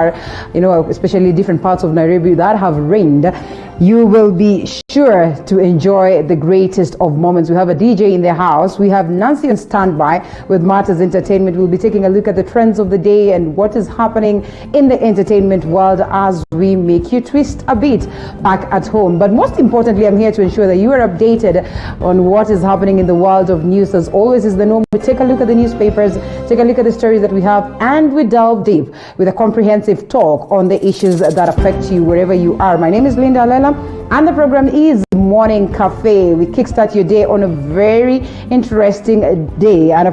especially different parts of Nairobi that have rained, you will be sure to enjoy the greatest of moments. We have a DJ in the house. We have Nancy on standby with Martha's Entertainment. We'll be taking a look at the trends of the day and what is happening in the entertainment world as we make you twist a bit back at home. But most importantly, I'm here to ensure that you are updated on what is happening in the world of news. As always is the norm. We take a look at the newspapers, take a look at the stories that we have, and we delve deep with a comprehensive talk on the issues that affect you wherever you are. My name is Linda Lela, and the program is Morning Cafe. We kickstart your day on a very interesting day. And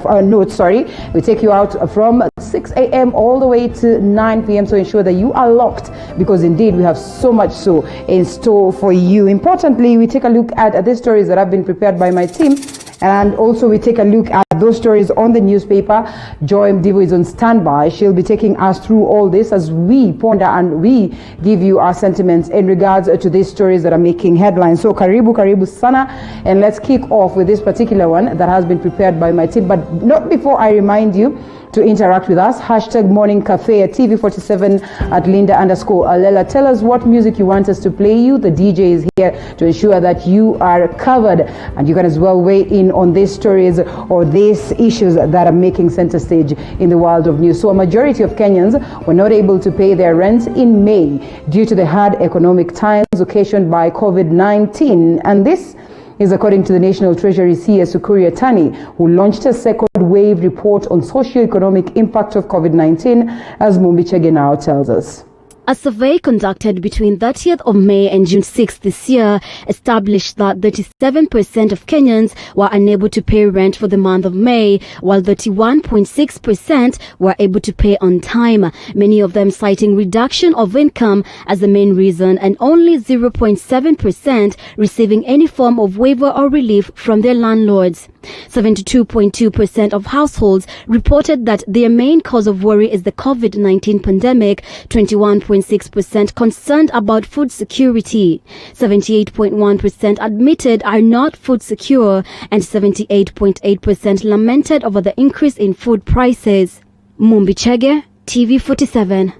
we take you out from 6 a.m. all the way to 9 p.m. So ensure that you are locked, because indeed we have so much so in store for you. Importantly, we take a look at the stories that have been prepared by my team. And also we take a look at those stories on the newspaper. Joy Mdivo is on standby. She'll be taking us through all this as we ponder and we give you our sentiments in regards to these stories that are making headlines. So karibu sana, and let's kick off with this particular one that has been prepared by my team. But not before I remind you to interact with us. Hashtag Morning Cafe at TV47 at Linda_Alela. Tell us what music you want us to play you. The DJ is here to ensure that you are covered, and you can as well weigh in on these stories or these issues that are making center stage in the world of news. So a majority of Kenyans were not able to pay their rent in May due to the hard economic times occasioned by COVID-19. And this is according to the National Treasury CS Ukur Yatani, who launched a second wave report on socio-economic impact of COVID-19, as Mumbi Chege now tells us. A survey conducted between 30th of May and June 6th this year established that 37% of Kenyans were unable to pay rent for the month of May, while 31.6% were able to pay on time, many of them citing reduction of income as the main reason, and only 0.7% receiving any form of waiver or relief from their landlords. 72.2% of households reported that their main cause of worry is the COVID-19 pandemic, 21.6% concerned about food security, 78.1% admitted are not food secure, and 78.8% lamented over the increase in food prices. Mumbi Chege, TV47.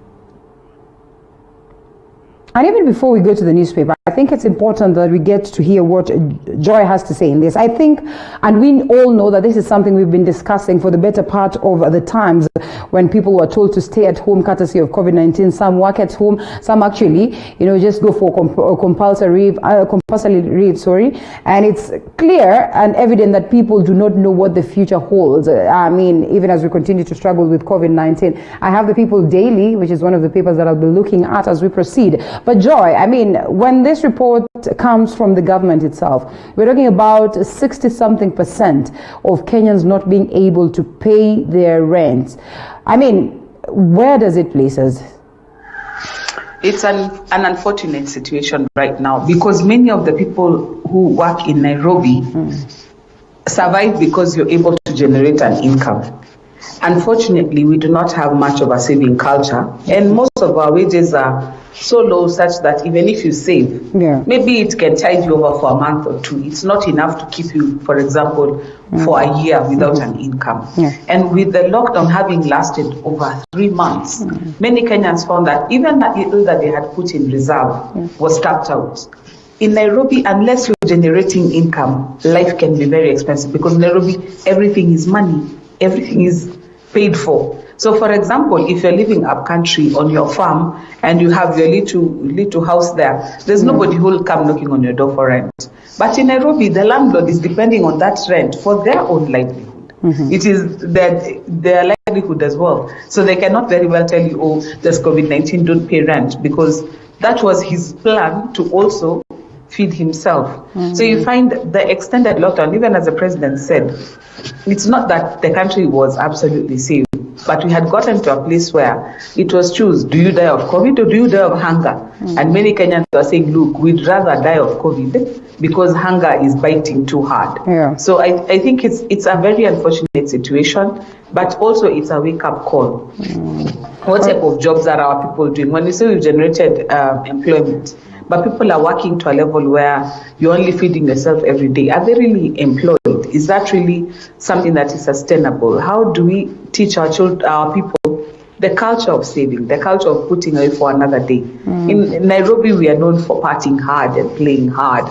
And even before we go to the newspaper, I think it's important that we get to hear what Joy has to say in this. I think, and we all know that this is something we've been discussing for the better part of the times when people were told to stay at home courtesy of COVID-19. Some work at home, some actually, just go for compulsory leave, and it's clear and evident that people do not know what the future holds. I mean, even as we continue to struggle with COVID-19, I have the People Daily, which is one of the papers that I'll be looking at as we proceed. But Joy, I mean, when this report comes from the government itself, we're talking about 60-something% of Kenyans not being able to pay their rent. I mean, where does it place us? It's an unfortunate situation right now, because many of the people who work in Nairobi survive because you're able to generate an income. Unfortunately, we do not have much of a saving culture, and most of our wages are so low such that even if you save, maybe it can tide you over for a month or two. It's not enough to keep you, for example, for a year without an income. And with the lockdown having lasted over 3 months, many Kenyans found that even that little that they had put in reserve was tapped out. In Nairobi, unless you're generating income, life can be very expensive, because in Nairobi, everything is money. Everything is paid for. So, for example, if you're living up country on your farm and you have your little house there, there's nobody who will come knocking on your door for rent. But in Nairobi, the landlord is depending on that rent for their own livelihood. It is their livelihood as well. So they cannot very well tell you, oh, there's COVID-19, don't pay rent, because that was his plan to also feed himself. So you find the extended lockdown, even as the president said, it's not that the country was absolutely safe, but we had gotten to a place where it was choose, do you die of COVID or do you die of hunger? And many Kenyans are saying, look, we'd rather die of COVID because hunger is biting too hard. So I think it's a very unfortunate situation, but also it's a wake-up call. What type of jobs are our people doing? When you say we've generated employment, but people are working to a level where you're only feeding yourself every day. Are they really employed? Is that really something that is sustainable? How do we teach our people the culture of saving, the culture of putting away for another day. In Nairobi, we are known for partying hard and playing hard.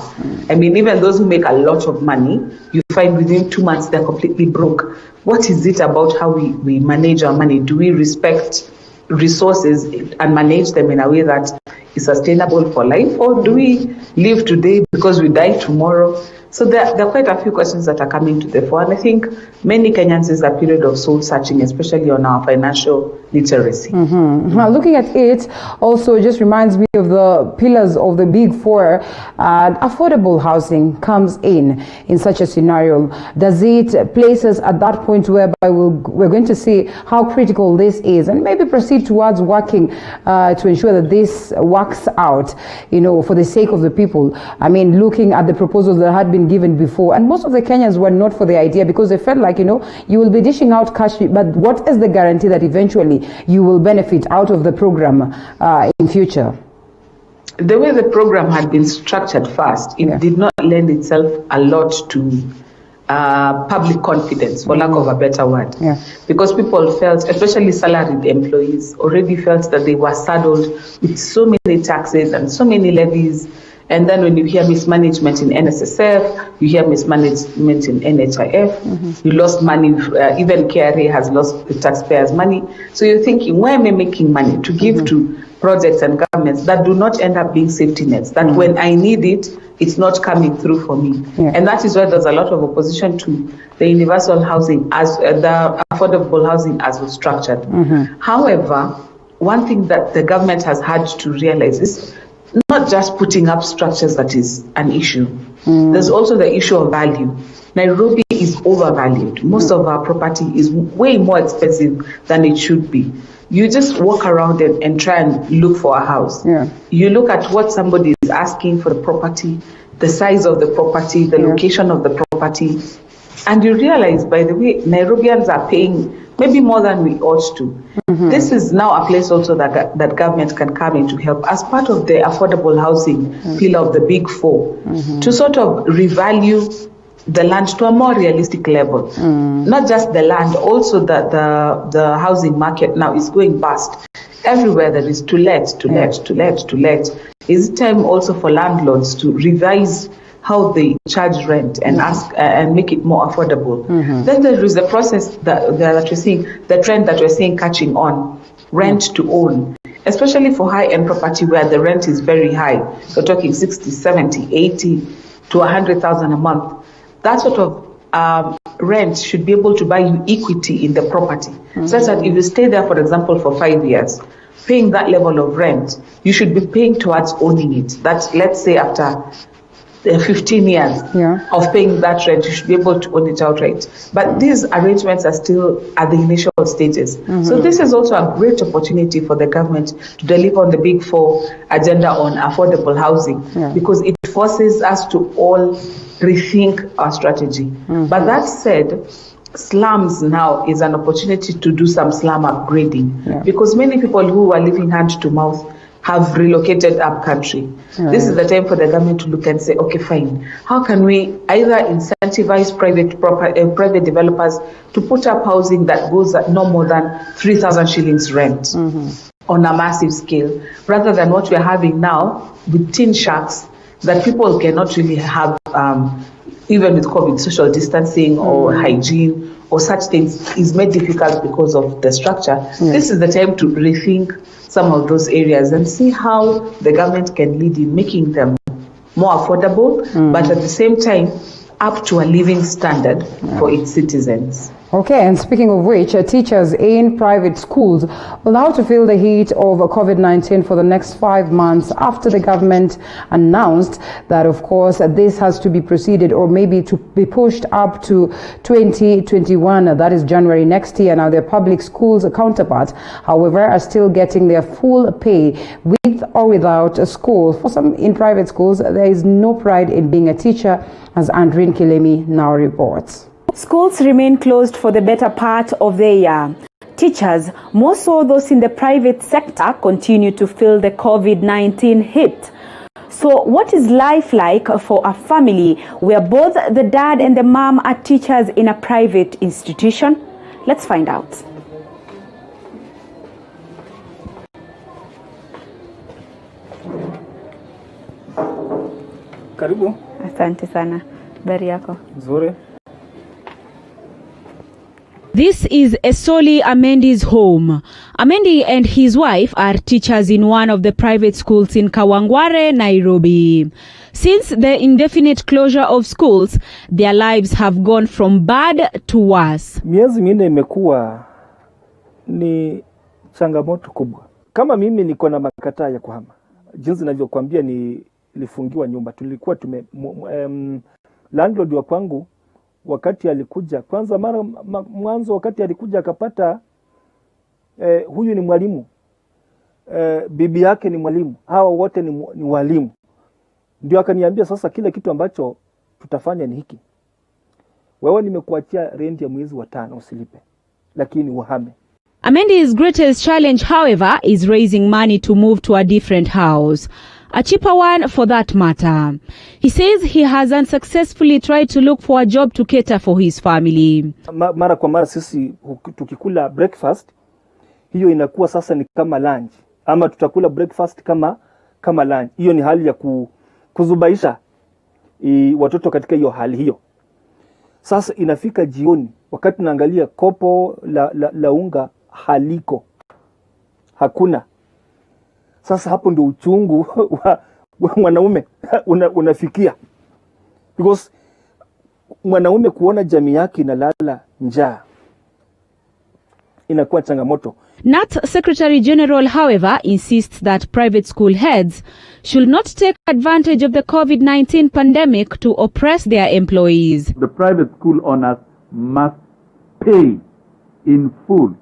I mean, even those who make a lot of money, you find within 2 months they're completely broke. What is it about how we manage our money? Do we respect resources and manage them in a way that is sustainable for life? Or do we live today because we die tomorrow? So there are quite a few questions that are coming to the fore. And I think many Kenyans is a period of soul searching, especially on our financial literacy. Now, looking at it also just reminds me of the pillars of the big four. Affordable housing comes in such a scenario. Does it place us at that point whereby we're going to see how critical this is and maybe proceed towards working to ensure that this works out, for the sake of the people? I mean, looking at the proposals that had been given before, and most of the Kenyans were not for the idea because they felt like, you will be dishing out cash, but what is the guarantee that eventually you will benefit out of the program in future? The way the program had been structured first, it did not lend itself a lot to public confidence, for lack of a better word. Because people felt, especially salaried employees, already felt that they were saddled with so many taxes and so many levies. And then when you hear mismanagement in NSSF, you hear mismanagement in NHIF, you lost money, even KRA has lost the taxpayers' money. So you're thinking, where am I making money to give to projects and governments that do not end up being safety nets, that when I need it, it's not coming through for me? And that is why there's a lot of opposition to the universal housing, as the affordable housing as was structured. However, one thing that the government has had to realize is not just putting up structures that is an issue. There's also the issue of value. Nairobi is overvalued. Most of our property is way more expensive than it should be. You just walk around and try and look for a house. You look at what somebody is asking for the property, the size of the property, the location of the property, and you realize, by the way, Nairobians are paying maybe more than we ought to. This is now a place also that government can come in to help as part of the affordable housing pillar of the big four, to sort of revalue the land to a more realistic level. Not just the land, also the housing market now is going bust. Everywhere there is to let. Is it time also for landlords to revise how they charge rent and ask and make it more affordable? Then there is the process that we're seeing, the trend that we're seeing catching on, rent to own, especially for high-end property where the rent is very high. We're talking 60, 70, 80 to 100,000 a month. That sort of rent should be able to buy you equity in the property, such that if you stay there, for example, for 5 years, paying that level of rent, you should be paying towards owning it. That, let's say, after 15 years of paying that rent, you should be able to own it outright. But these arrangements are still at the initial stages. So this is also a great opportunity for the government to deliver on the big four agenda on affordable housing, because it forces us to all rethink our strategy. But that said, slums now is an opportunity to do some slum upgrading, because many people who are living hand to mouth have relocated up country. This is the time for the government to look and say, okay, fine, how can we either incentivize private developers to put up housing that goes at no more than 3,000 shillings rent on a massive scale, rather than what we're having now with tin shacks that people cannot really have, even with COVID, social distancing or hygiene or such things is made difficult because of the structure. This is the time to rethink some of those areas and see how the government can lead in making them more affordable, but at the same time up to a living standard for its citizens. Okay, and speaking of which, teachers in private schools will have to feel the heat of COVID-19 for the next 5 months after the government announced that, of course, this has to be proceeded or maybe to be pushed up to 2021, that is January next year. Now, their public schools counterparts, however, are still getting their full pay with or without a school. For some in private schools, there is no pride in being a teacher, as Andrine Kilemi now reports. Schools remain closed for the better part of the year. Teachers, more so those in the private sector, continue to feel the COVID-19 hit. So what is life like for a family where both the dad and the mom are teachers in a private institution? Let's find out. Karibu. Asante sana. Habari yako? Nzuri. This is Esoli Amendi's home. Amendi and his wife are teachers in one of the private schools in Kawangware, Nairobi. Since the indefinite closure of schools, their lives have gone from bad to worse. Miezi minne imekuwa ni changamoto kubwa. Kama mimi niko na makataa ya kuhama. Jinsi ninavyokuambia nilifungiwa nyumba. Tulikuwa landlord wa kwangu wakati alikuja kwanza mwanzo wakati alikuja akapata huyu ni mwalimu, bibi yake ni mwalimu, hawa wote ni walimu. Ndio akaniambia sasa kile kitu ambacho tutafanya ni hiki. Wewe nimekuachia rent ya mwezi wa 5 usilipe, lakini uhame. Amendi's greatest challenge, however, is raising money to move to a different house. A cheaper one for that matter. He says he has unsuccessfully tried to look for a job to cater for his family. Mara kwa mara sisi tukikula breakfast, hiyo inakuwa sasa ni kama lunch. Ama tutakula breakfast kama lunch. Hiyo ni hali ya kuzubaisha watoto katika hiyo hali hiyo. Sasa inafika jioni, wakati naangalia kopo la unga haliko. Hakuna. Sasa hapo ndio uchungu wa mwanaume unafikia. Because mwanaume kuona jamii yake inalala njaa inakuwa changamoto. NAT Secretary General, however, insists that private school heads should not take advantage of the COVID-19 pandemic to oppress their employees. The private school owners must pay in full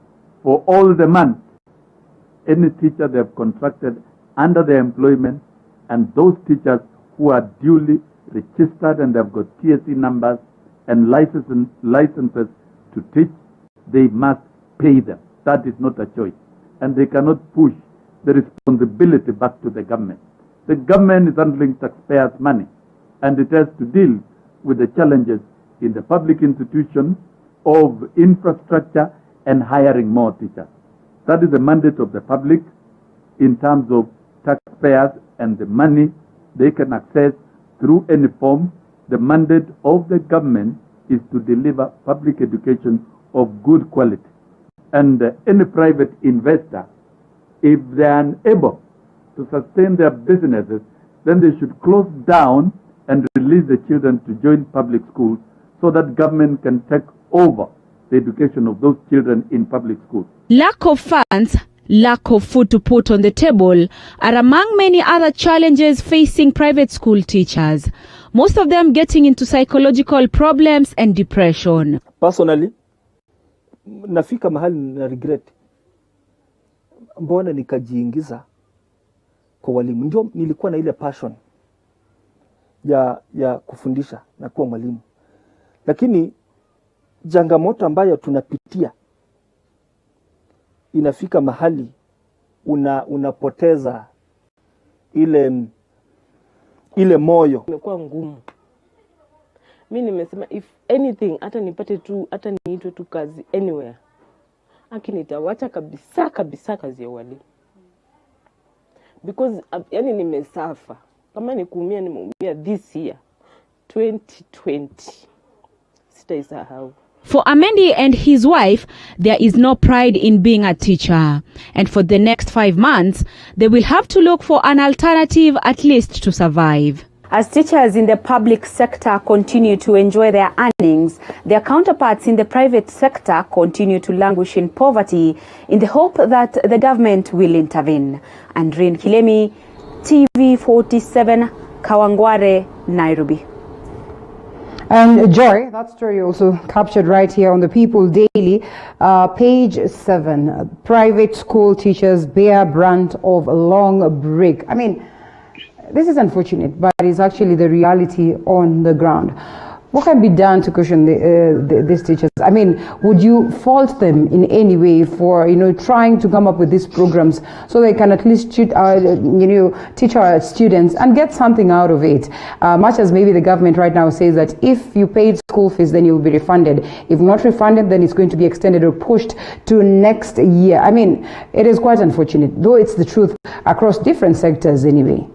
for all the months any teacher they have contracted under their employment, and those teachers who are duly registered and have got TSC numbers and licenses to teach, they must pay them. That is not a choice. And they cannot push the responsibility back to the government. The government is handling taxpayers' money, and it has to deal with the challenges in the public institutions of infrastructure and hiring more teachers. That is the mandate of the public in terms of taxpayers and the money they can access through any form. The mandate of the government is to deliver public education of good quality. And any private investor, if they are unable to sustain their businesses, then they should close down and release the children to join public schools so that government can take over the education of those children in public schools. Lack of funds, lack of food to put on the table are among many other challenges facing private school teachers, most of them getting into psychological problems and depression. Personally, nafika mahali na regret. Mbona nikajiingiza kwa walimu? Ndio nilikuwa na ile passion ya kufundisha na kuwa mwalimu. Lakini changamoto ambayo tunapitia inafika mahali unapoteza ile moyo. Imekuwa ngumu. Mimi nimesema if anything, hata nipate tu, hata niitwe tu kazi anywhere, lakini nitawacha kabisa kazi ya walimu. Because yani nimesafa. Kama nikuumia nimeumia this year 2020. Sitaisahau. For Amendi and his wife, there is no pride in being a teacher. And for the next 5 months, they will have to look for an alternative at least to survive. As teachers in the public sector continue to enjoy their earnings, their counterparts in the private sector continue to languish in poverty in the hope that the government will intervene. Andrine Kilemi, TV47, Kawangware, Nairobi. And Joy, that story also captured right here on the People Daily, page 7. Private school teachers bear brunt of a long break. I mean, this is unfortunate, but it's actually the reality on the ground. What can be done to cushion these teachers? I mean, would you fault them in any way for, trying to come up with these programs so they can at least teach our students and get something out of it? Much as maybe the government right now says that if you paid school fees, then you'll be refunded. If not refunded, then it's going to be extended or pushed to next year. I mean, it is quite unfortunate, though it's the truth across different sectors anyway.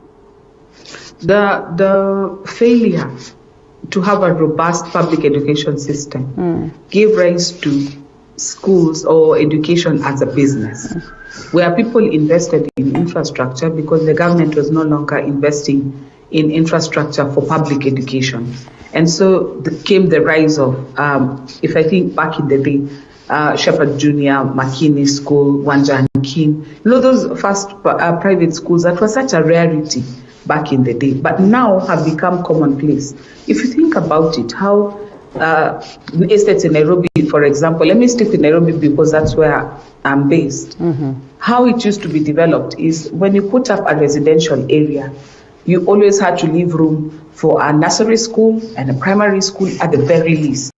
The failure to have a robust public education system gave rise to schools or education as a business, where people invested in infrastructure because the government was no longer investing in infrastructure for public education. And so came the rise of, if I think back in the day, Shepherd Junior, Makini School, Wanja and King, those first private schools that were such a rarity back in the day, but now have become commonplace. If you think about it, how estates in Nairobi, for example, let me stick with Nairobi because that's where I'm based. How it used to be developed is when you put up a residential area, you always had to leave room for a nursery school and a primary school at the very least.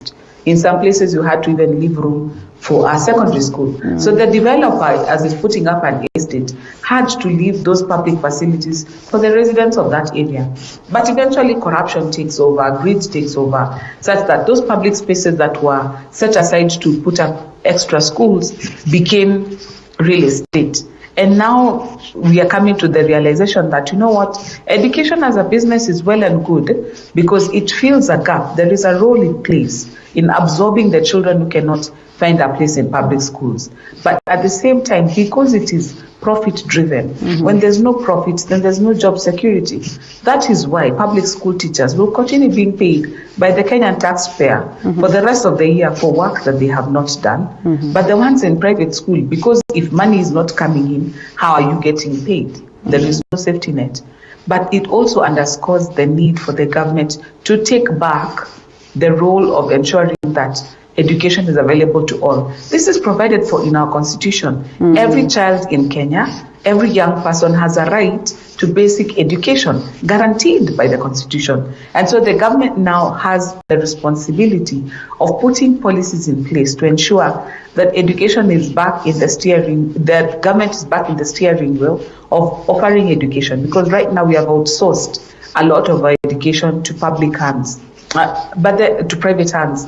In some places, you had to even leave room for a secondary school. So the developer, as is putting up an estate, had to leave those public facilities for the residents of that area. But eventually corruption takes over, greed takes over, such that those public spaces that were set aside to put up extra schools became real estate. And now we are coming to the realization that, you know what, education as a business is well and good because it fills a gap. There is a role it plays in absorbing the children who cannot find a place in public schools. But at the same time, because it is profit-driven, when there's no profit, then there's no job security. That is why public school teachers will continue being paid by the Kenyan taxpayer for the rest of the year for work that they have not done. But the ones in private school, because if money is not coming in, how are you getting paid? There is no safety net. But it also underscores the need for the government to take back the role of ensuring that education is available to all. This is provided for in our constitution. Every child in Kenya, every young person has a right to basic education guaranteed by the constitution. And so the government now has the responsibility of putting policies in place to ensure that education is back in the steering, that government is back in the steering wheel of offering education, because right now we have outsourced a lot of our education to public hands. To private hands.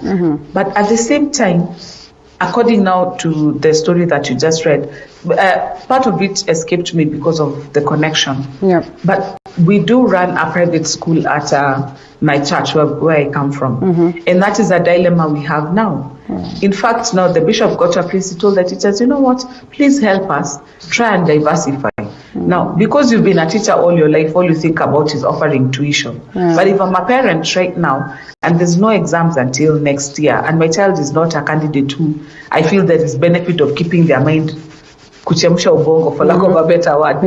But at the same time, according now to the story that you just read, part of it escaped me because of the connection. But we do run a private school at my church where I come from. And that is a dilemma we have now. In fact, now the bishop got a place, he told the teachers, you know what, please help us try and diversify. Now, because you've been a teacher all your life, all you think about is offering tuition. But if I'm a parent right now and there's no exams until next year and my child is not a candidate who I feel there is benefit of keeping their mind kuchemsha ubongo, for lack of a better word,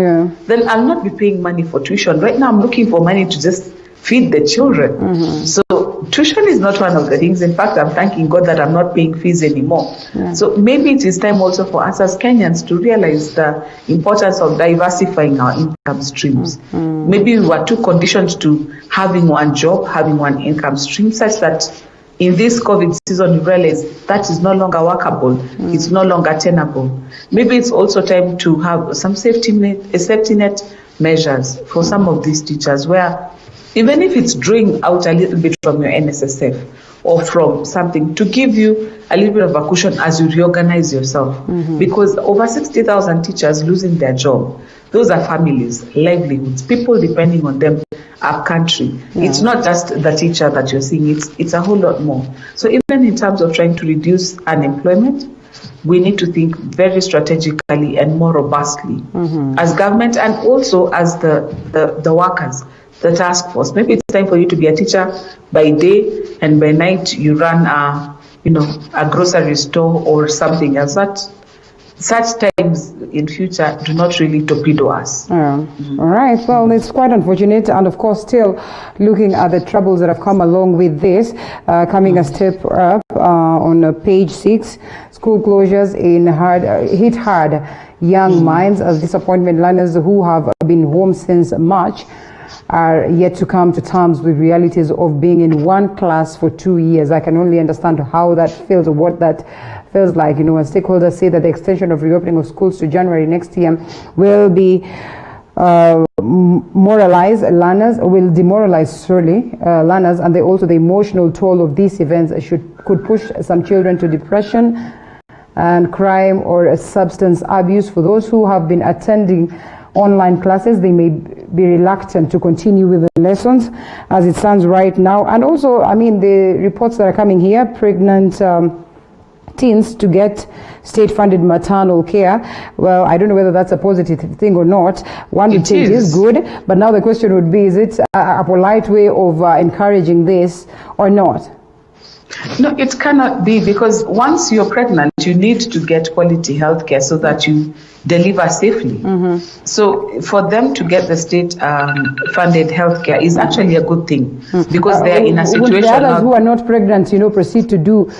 then I'll not be paying money for tuition. Right now I'm looking for money to just feed the children. So tuition is not one of the things. In fact, I'm thanking God that I'm not paying fees anymore. So maybe it is time also for us as Kenyans to realize the importance of diversifying our income streams. Maybe we were too conditioned to having one job, having one income stream, such that in this COVID season, you realize that is no longer workable. It's no longer tenable. Maybe it's also time to have some safety net measures for some of these teachers, where even if it's drawing out a little bit from your NSSF or from something, to give you a little bit of a cushion as you reorganize yourself. Because over 60,000 teachers losing their job, those are families, livelihoods, people depending on them, our country. It's not just the teacher that you're seeing, it's a whole lot more. So even in terms of trying to reduce unemployment, we need to think very strategically and more robustly as government, and also as the workers, the task force. Maybe it's time for you to be a teacher by day, and by night you run a grocery store or something else. Such times in future do not really torpedo us. All right. Well, it's quite unfortunate, and of course, still looking at the troubles that have come along with this, coming a step up on page 6, school closures hit hard young minds as disappointment learners who have been home since March are yet to come to terms with realities of being in one class for 2 years. I can only understand how that feels, or what that feels like. When stakeholders say that the extension of reopening of schools to January next year will be demoralize learners, and the emotional toll of these events could push some children to depression and crime or substance abuse. For those who have been attending online classes, they may be reluctant to continue with the lessons as it stands right now. And also, I mean, the reports that are coming here, pregnant teens to get state-funded maternal care. Well, I don't know whether that's a positive thing or not. One would say it is good, but now the question would be, is it a polite way of encouraging this or not? No, it cannot be, because once you're pregnant, you need to get quality health care so that you deliver safely. So for them to get the state-funded health care is actually a good thing, because they are in a situation. Would the others who are not pregnant, proceed to do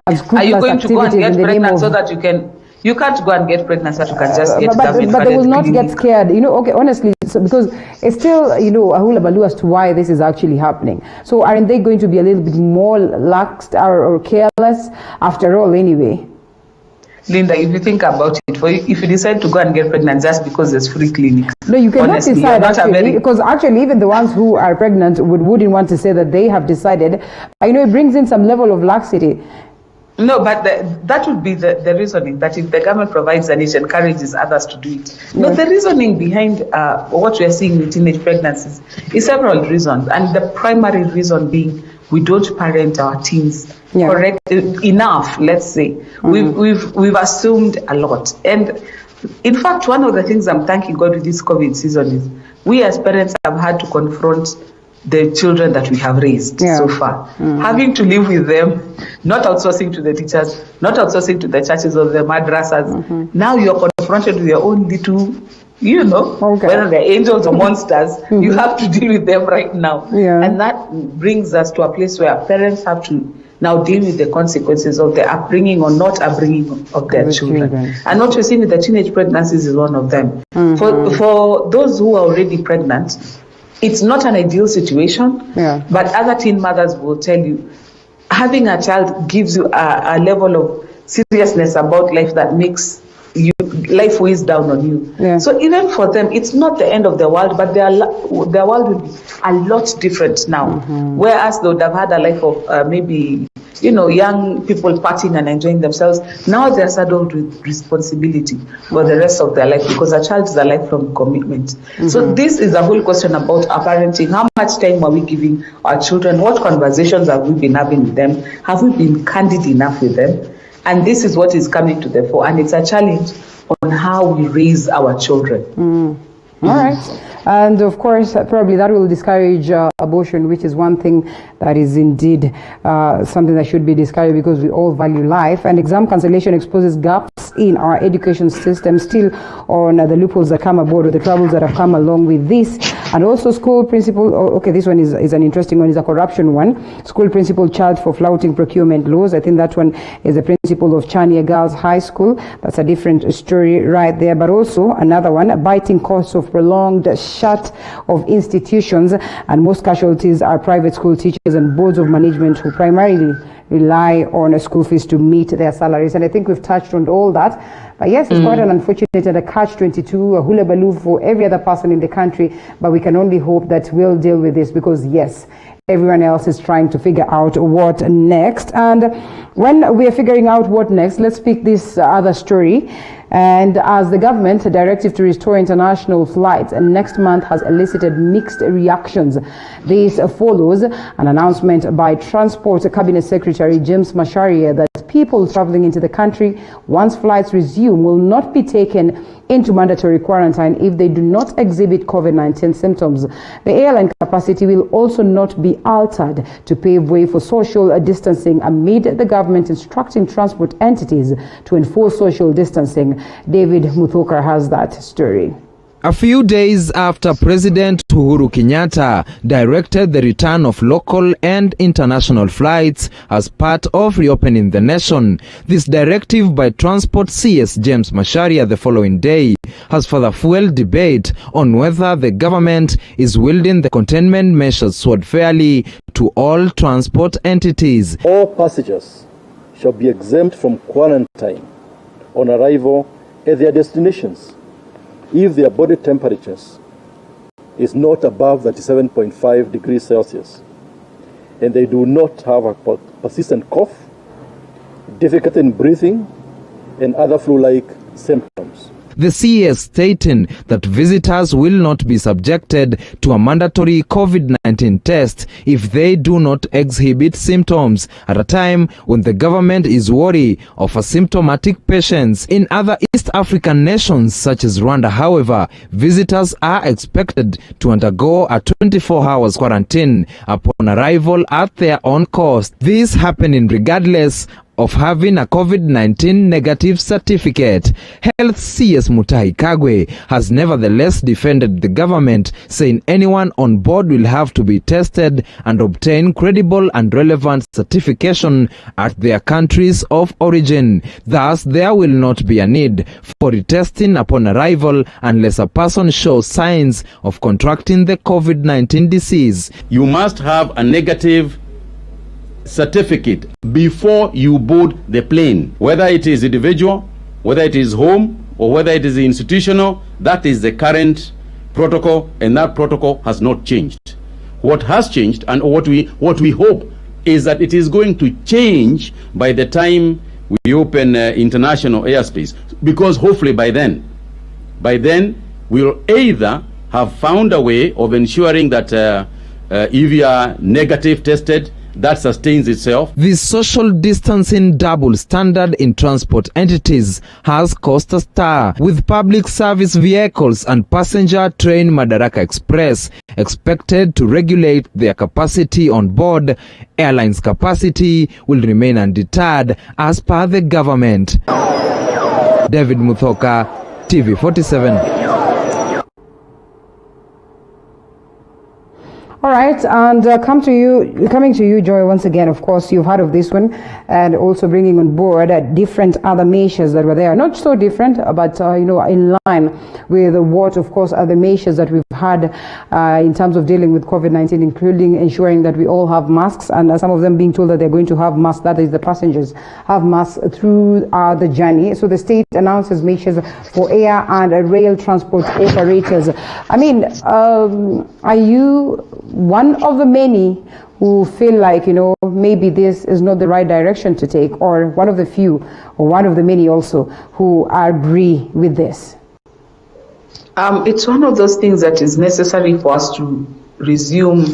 are you going to go and get pregnant so that you can? You can't go and get pregnant so that you can just get but they will not get scared, okay, honestly, because it's still, a hula baloo as to why this is actually happening. So aren't they going to be a little bit more lax or careless after all anyway? Linda, if you think about it, if you decide to go and get pregnant just because there's free clinics. No, you cannot honestly, decide actually, because actually even the ones who are pregnant wouldn't want to say that they have decided. It brings in some level of laxity. No, but that would be the reasoning, that if the government provides and it encourages others to do it. No, the reasoning behind what we are seeing with teenage pregnancies is several reasons. And the primary reason being, we don't parent our teens correct enough, let's say. We've assumed a lot. And in fact, one of the things I'm thanking God with this COVID season is we as parents have had to confront the children that we have raised so far, having to live with them, not outsourcing to the teachers, not outsourcing to the churches or the madrasas. Now you're confronted with your own little, whether they're angels or monsters, you have to deal with them right now. And that brings us to a place where parents have to now deal with the consequences of the upbringing or not upbringing of their children. And what we're seeing with the teenage pregnancies is one of them. For those who are already pregnant, it's not an ideal situation, but other teen mothers will tell you, having a child gives you a level of seriousness about life that makes life weighs down on you. So even for them, it's not the end of the world, but their world will be a lot different now. Whereas they would have had a life of maybe, young people partying and enjoying themselves. Now they're saddled with responsibility for the rest of their life, because a child is a lifelong commitment. So this is a whole question about our parenting. How much time are we giving our children? What conversations have we been having with them? Have we been candid enough with them? And this is what is coming to the fore. And it's a challenge on how we raise our children. All right. And of course, probably that will discourage abortion, which is one thing that is indeed something that should be discouraged, because we all value life. And exam cancellation exposes gaps in our education system, still on the loopholes that come aboard, or the troubles that have come along with this. And also school principal, this one is an interesting one, is a corruption one. School principal charged for flouting procurement laws. I think that one is the principal of Chania Girls High School. That's a different story right there. But also another one, biting costs of prolonged shut of institutions, and most casualties are private school teachers and boards of management who primarily rely on school fees to meet their salaries. And I think we've touched on all that. But yes, it's quite an unfortunate and a catch-22, a hula baloo for every other person in the country. But we can only hope that we'll deal with this, because yes, everyone else is trying to figure out what next. And when we are figuring out what next, let's pick this other story. And as the government directive to restore international flights next month has elicited mixed reactions, this follows an announcement by Transport Cabinet Secretary James Macharia that people traveling into the country once flights resume will not be taken into mandatory quarantine if they do not exhibit COVID-19 symptoms. The airline capacity will also not be altered to pave way for social distancing, amid the government instructing transport entities to enforce social distancing. David Muthoka has that story. A few days after President Uhuru Kenyatta directed the return of local and international flights as part of reopening the nation, this directive by Transport CS James Macharia the following day has further fueled debate on whether the government is wielding the containment measures sword fairly to all transport entities. All passengers shall be exempt from quarantine on arrival at their destinations if their body temperatures is not above 37.5 degrees Celsius and they do not have a persistent cough, difficulty in breathing, and other flu-like symptoms. The CES stating that visitors will not be subjected to a mandatory COVID-19 test if they do not exhibit symptoms at a time when the government is wary of asymptomatic patients. In other East African nations such as Rwanda, however, visitors are expected to undergo a 24 hours quarantine upon arrival at their own cost. This happening regardless of having a COVID-19 negative certificate. Health CS Mutahi Kagwe has nevertheless defended the government, saying anyone on board will have to be tested and obtain credible and relevant certification at their countries of origin. Thus, there will not be a need for retesting upon arrival unless a person shows signs of contracting the COVID-19 disease. You must have a negative certificate before you board the plane, whether it is individual, whether it is home, or whether it is institutional. That is the current protocol, and that protocol has not changed. What has changed, and what we hope, is that it is going to change by the time we open international airspace, because hopefully by then we'll either have found a way of ensuring that if you are negative tested, that sustains itself. This social distancing double standard in transport entities has caused a stir, with public service vehicles and passenger train Madaraka Express expected to regulate their capacity on board. Airlines' capacity will remain undeterred as per the government. David Muthoka, TV47. All right, and coming to you, Joy, once again. Of course, you've heard of this one, and also bringing on board different other measures that were there. Not so different, but in line with what, of course, are the measures that we've had in terms of dealing with COVID-19, including ensuring that we all have masks, and some of them being told that they're going to have masks. That is, the passengers have masks through the journey. So the state announces measures for air and rail transport operators. I mean, are you one of the many who feel like, maybe this is not the right direction to take, or one of the few, or one of the many also who agree with this? It's one of those things that is necessary for us to resume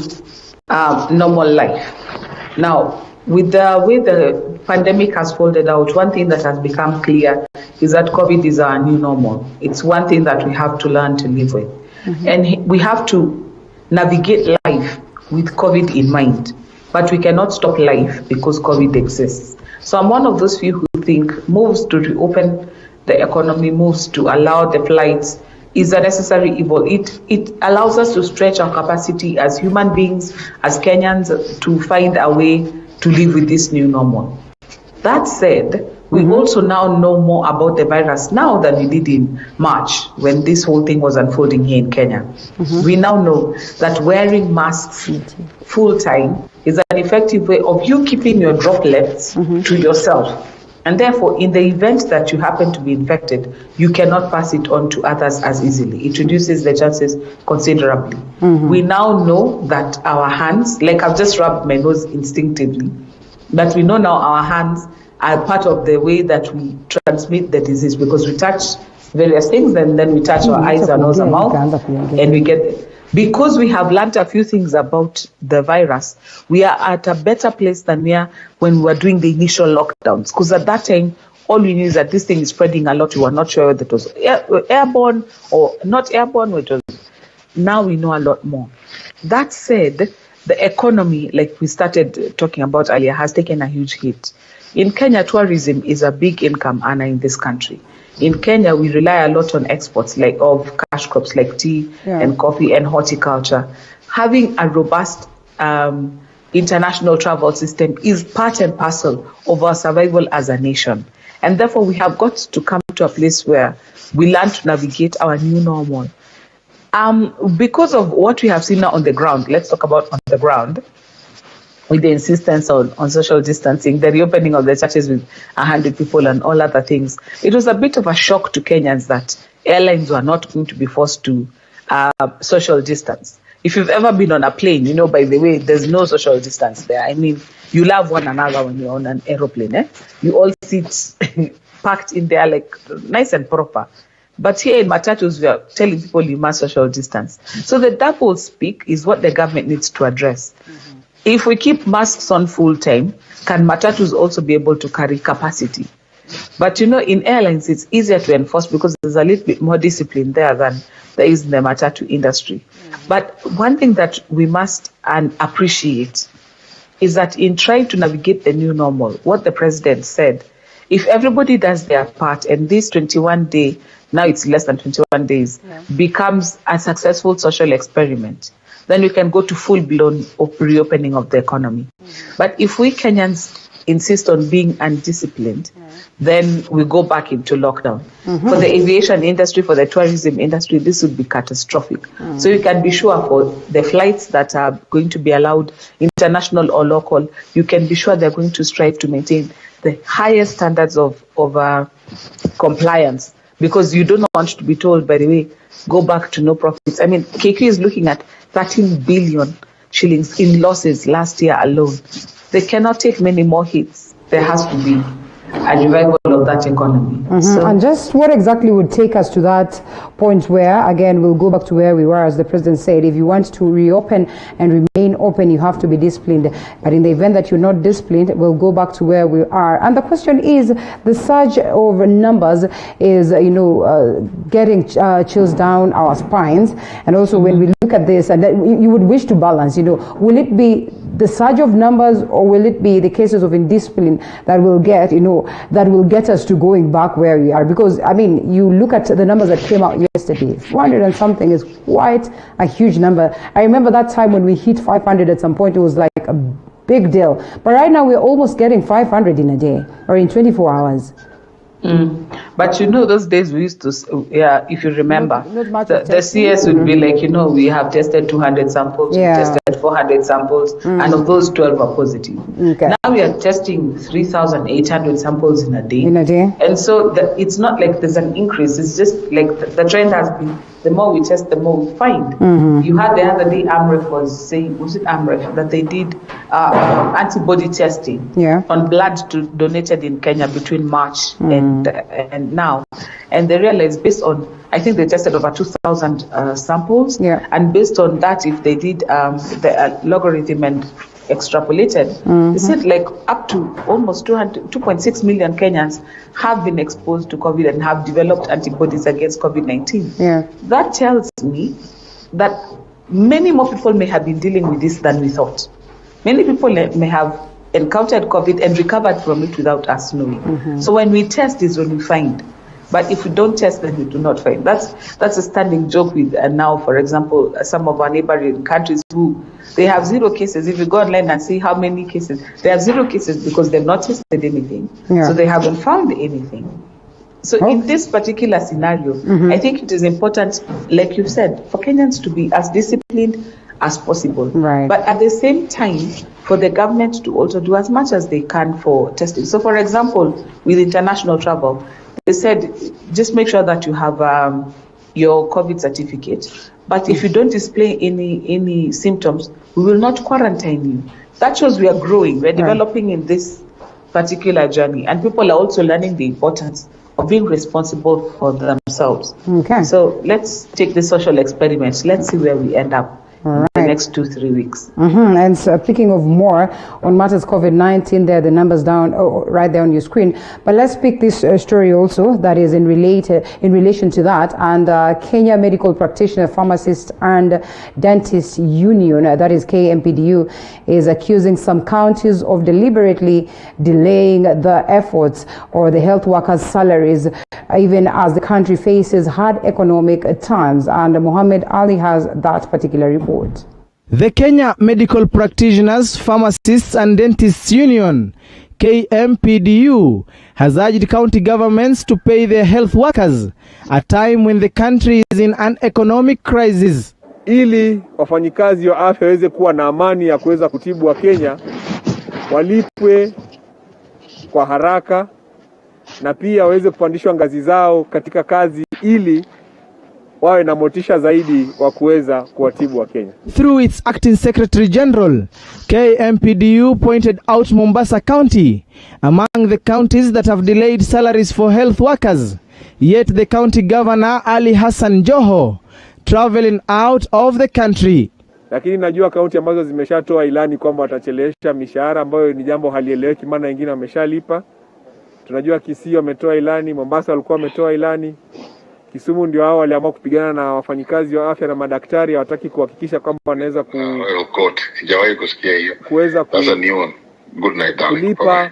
normal life. Now, with the way the pandemic has folded out, one thing that has become clear is that COVID is our new normal. It's one thing that we have to learn to live with. Mm-hmm. And we have to navigate life with COVID in mind, but we cannot stop life because COVID exists. So I'm one of those few who think moves to reopen the economy, moves to allow the flights is a necessary evil. It allows us to stretch our capacity as human beings, as Kenyans, to find a way to live with this new normal. That said, we also now know more about the virus now than we did in March when this whole thing was unfolding here in Kenya. We now know that wearing masks full time is an effective way of you keeping your droplets to yourself. And therefore, in the event that you happen to be infected, you cannot pass it on to others as easily. It reduces the chances considerably. We now know that our hands, like I've just rubbed my nose instinctively, but we know now our hands are part of the way that we transmit the disease, because we touch various things and then we touch our eyes, our nose, and mouth, and we get it. Because we have learned a few things about the virus, we are at a better place than we are when we were doing the initial lockdowns. Because at that time, all we knew is that this thing is spreading a lot. We were not sure whether it was airborne or not airborne. Now we know a lot more. That said, the economy, like we started talking about earlier, has taken a huge hit. In Kenya, tourism is a big income earner in this country. In Kenya, we rely a lot on exports of cash crops like tea and coffee and horticulture. Having a robust international travel system is part and parcel of our survival as a nation. And therefore, we have got to come to a place where we learn to navigate our new normal. Because of what we have seen now on the ground, let's talk about on the ground, with the insistence on social distancing, the reopening of the churches with 100 people and all other things, it was a bit of a shock to Kenyans that airlines were not going to be forced to social distance. If you've ever been on a plane, by the way, there's no social distance there. I mean, you love one another when you're on an aeroplane. You all sit packed in there like nice and proper. But here in Matatus, we are telling people you must social distance. So the double speak is what the government needs to address. If we keep masks on full time, can Matatus also be able to carry capacity? But in airlines, it's easier to enforce because there's a little bit more discipline there than there is in the Matatu industry. But one thing that we must appreciate is that in trying to navigate the new normal, what the president said, if everybody does their part and this 21-day, now it's less than 21 days, becomes a successful social experiment, then we can go to full-blown reopening of the economy. But if we Kenyans insist on being undisciplined, then we go back into lockdown. For the aviation industry, for the tourism industry, this would be catastrophic. So you can be sure for the flights that are going to be allowed, international or local, you can be sure they're going to strive to maintain the highest standards of compliance, because you don't want to be told, by the way, go back to no profits. I mean, KQ is looking at 13 billion shillings in losses last year alone. They cannot take many more hits. There has to be a revival of that economy. And just what exactly would take us to that point where, again, we'll go back to where we were, as the president said, if you want to reopen and remain open, you have to be disciplined. But in the event that you're not disciplined, we'll go back to where we are. And the question is, the surge of numbers is, getting chills down our spines. And also when we look at this, and you would wish to balance, will it be the surge of numbers, or will it be the cases of indiscipline that will get, that will get us to going back where we are? Because, I mean, you look at the numbers that came out yesterday, 400 and something is quite a huge number. I remember that time when we hit 500 at some point, it was like a big deal. But right now we're almost getting 500 in a day or in 24 hours. But those days we used to, if you remember, the CS would be like, we have tested 200 samples, we tested 400 samples, and of those 12 were positive. Now we are testing 3,800 samples in a day. And so it's not like there's an increase, it's just like the trend has been, the more we test, the more we find. You had the other day, AMREF was saying, was it AMREF, that they did antibody testing on blood donated in Kenya between March and now. And they realized, based on, I think they tested over 2,000 samples. And based on that, if they did the logarithm and extrapolated, they said like up to almost 2.6 million Kenyans have been exposed to COVID and have developed antibodies against COVID-19. That tells me that many more people may have been dealing with this than we thought. Many people may have encountered COVID and recovered from it without us knowing. So when we test is when we find. But if we don't test, then we do not find. That's a standing joke with now, for example, some of our neighboring countries who they have 0 cases. If you go online and see how many cases, they have 0 cases because they've not tested anything. So they haven't found anything. So in this particular scenario, I think it is important, like you said, for Kenyans to be as disciplined as possible. But at the same time, for the government to also do as much as they can for testing. So for example, with international travel, they said, just make sure that you have your COVID certificate. But if you don't display any symptoms, we will not quarantine you. That shows we are growing. We're developing in this particular journey. And people are also learning the importance of being responsible for themselves. So let's take the social experiments. Let's see where we end up. The next 2-3 weeks. And so, speaking of more on matters COVID-19, there the numbers down right there on your screen. But let's pick this story also that is in relation to that. And Kenya Medical Practitioner, Pharmacist and Dentist Union, that is KMPDU, is accusing some counties of deliberately delaying the efforts or the health workers' salaries, even as the country faces hard economic times. And Mohammed Ali has that particular report. The Kenya Medical Practitioners, Pharmacists and Dentists Union, KMPDU, has urged county governments to pay their health workers at a time when the country is in an economic crisis. Ili wafanyikazi wa afya waweze kuwa na amani ya kuweza kutibu wa Kenya, walipwe kwa haraka na pia waweze kupandishwa ngazi zao katika kazi ili wawe na motisha zaidi wa kuweza kuwatibu wa Kenya. Through its acting secretary general, KMPDU pointed out Mombasa County among the counties that have delayed salaries for health workers Yet the county governor, Ali Hassan Joho, traveling out of the country. Lakini najua kaunti ambazo zimeshatoa ilani kwamba watachelewesha mishahara, ambayo ni jambo halieleweki, maana wengine wameshalipa. Tunajua Kisii wametoa ilani, Mombasa walikuwa wametoa ilani. Kisumu ndio hao waliamua kupigana na wafanyikazi wa afya na madaktari, hawataki kuhakikisha kwamba wanaweza kuweza kulipa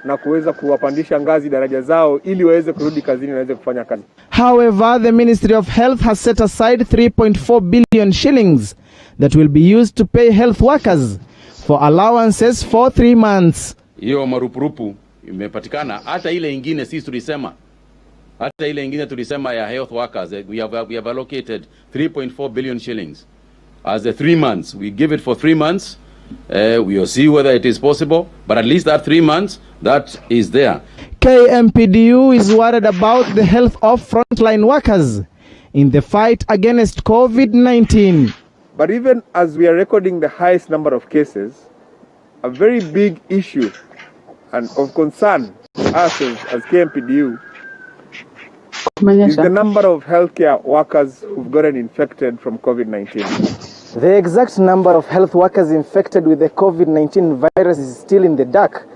na kuweza kuwapandisha ngazi daraja zao ili waweze kurudi kazini na waweze kufanya kazi. However, the Ministry of Health has set aside 3.4 billion shillings that will be used to pay health workers for allowances for 3 months. Hiyo marupurupu imepatikana. Hata ile ingine sisi tulisema ya health workers, we have allocated 3.4 billion shillings as the 3 months. We give it for 3 months. We will see whether it is possible, but at least that 3 months, that is there. KMPDU is worried about the health of frontline workers in the fight against COVID-19. But even as we are recording the highest number of cases, a very big issue and of concern to us as KMPDU is the number of healthcare workers who've gotten infected from COVID-19. The exact number of health workers infected with the COVID-19 virus is still in the dark,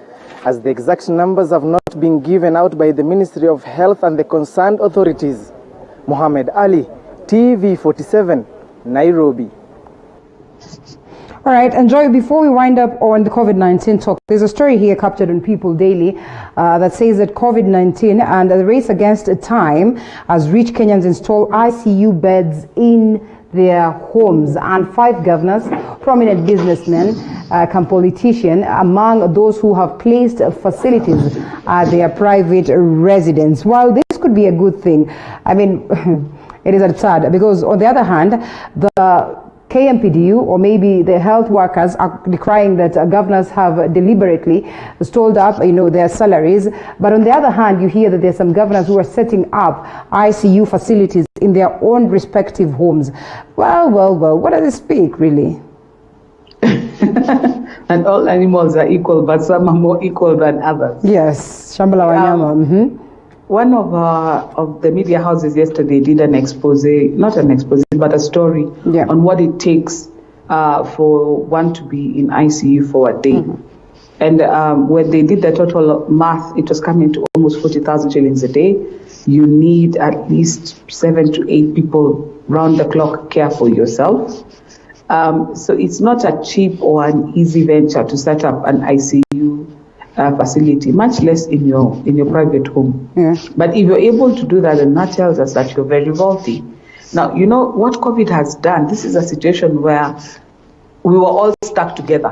as the exact numbers have not been given out by the Ministry of Health and the concerned authorities. Mohammed Ali, TV47, Nairobi. All right, and Joy, before we wind up on the COVID-19 talk, there's a story here captured on People Daily that says that COVID-19 and the race against time has reached Kenyans install ICU beds in their homes, and 5 governors, prominent businessmen, politicians, among those who have placed facilities at their private residence. While this could be a good thing, I mean, it is absurd because on the other hand, the KMPDU or maybe the health workers are decrying that governors have deliberately stalled up, their salaries. But on the other hand, you hear that there's some governors who are setting up ICU facilities in their own respective homes. Well, what does it speak, really? And all animals are equal, but some are more equal than others. Yes, Shambhala Wanyama. One of the media houses yesterday did an expose, not an expose, but a story on what it takes for one to be in ICU for a day. And when they did the total math, it was coming to almost 40,000 shillings a day. You need at least 7 to 8 people round the clock care for yourself. So it's not a cheap or an easy venture to set up an ICU facility, much less in your private home. But if you're able to do that, then that tells us that you're very wealthy. Now, you know what COVID has done? This is a situation where we were all stuck together.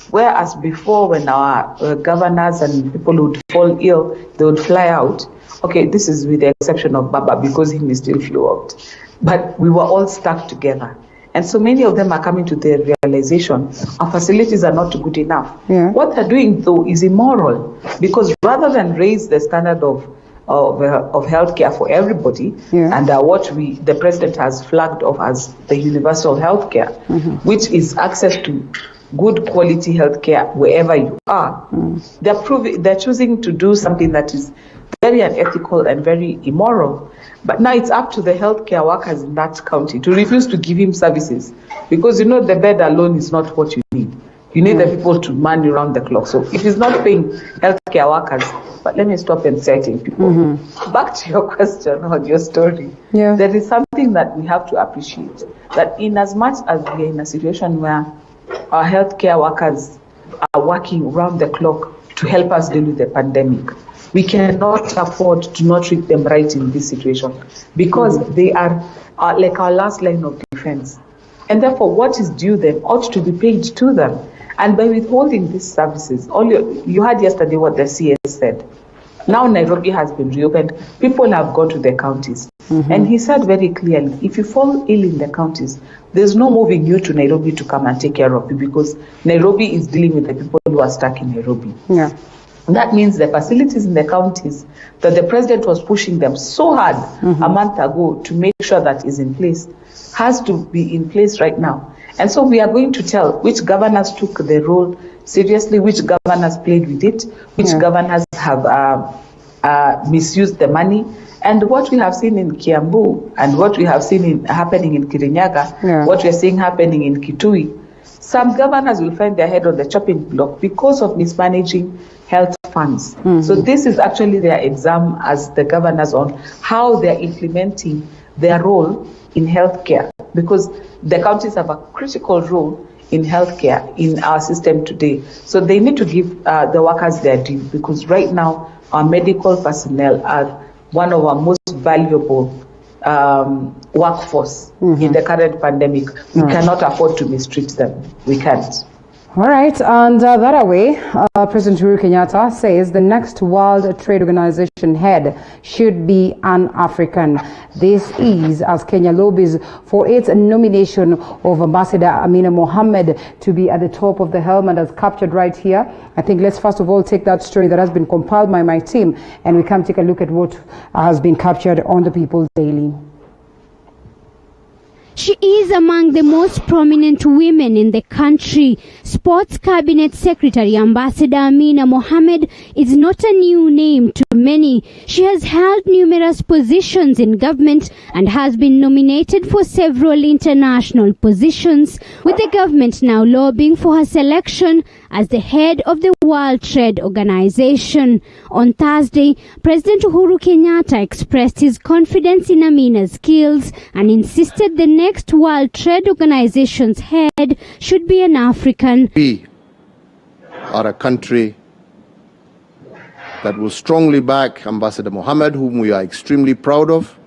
Whereas before, when our governors and people would fall ill, they would fly out. Okay, this is with the exception of Baba, because he still flew out. But we were all stuck together. And so many of them are coming to the realization our facilities are not good enough. What they're doing, though, is immoral, because rather than raise the standard of healthcare for everybody, and what the president has flagged off as the universal healthcare, which is access to good quality healthcare wherever you are, they're choosing to do something that is very unethical and very immoral. But now it's up to the healthcare workers in that county to refuse to give him services, because the bed alone is not what you need. You need the people to man around the clock. So if he's not paying healthcare workers, but let me stop inciting people. Back to your question or your story. There is something that we have to appreciate, that in as much as we are in a situation where our healthcare workers are working around the clock to help us deal with the pandemic, we cannot afford to not treat them right in this situation, because they are like our last line of defense. And therefore, what is due them ought to be paid to them. And by withholding these services, you heard yesterday what the CS said. Now Nairobi has been reopened. People have gone to their counties. And he said very clearly, if you fall ill in the counties, there's no moving you to Nairobi to come and take care of you, because Nairobi is dealing with the people who are stuck in Nairobi. That means the facilities in the counties that the president was pushing them so hard a month ago to make sure that is in place has to be in place right now. And so we are going to tell which governors took the role seriously, which governors played with it, which governors have misused the money. And what we have seen in Kiambu and what we have seen happening in Kirinyaga, what we are seeing happening in Kitui, some governors will find their head on the chopping block because of mismanaging health funds. So this is actually their exam as the governors on how they're implementing their role in healthcare, because the counties have a critical role in healthcare in our system today. So they need to give the workers their due, because right now our medical personnel are one of our most valuable workforce in the current pandemic. We cannot afford to mistreat them. We can't. All right, and that away, President Uhuru Kenyatta says the next World Trade Organization head should be an African. This is as Kenya lobbies for its nomination of Ambassador Amina Mohammed to be at the top of the helm, and as captured right here. I think let's first of all take that story that has been compiled by my team, and we can take a look at what has been captured on the People's Daily. She is among the most prominent women in the country. Sports Cabinet Secretary Ambassador Amina Mohammed is not a new name to many. She has held numerous positions in government and has been nominated for several international positions, with the government now lobbying for her selection as the head of the World Trade Organization. On Thursday, President Uhuru Kenyatta expressed his confidence in Amina's skills and insisted the next World Trade Organization's head should be an African. We are a country that will strongly back Ambassador Mohammed, whom we are extremely proud of,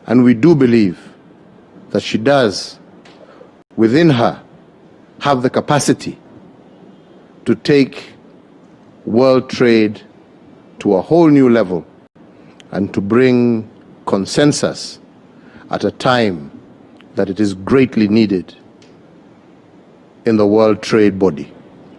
and we do believe that she does, within her, have the capacity to take world trade to a whole new level and to bring consensus at a time that it is greatly needed in the World Trade Body.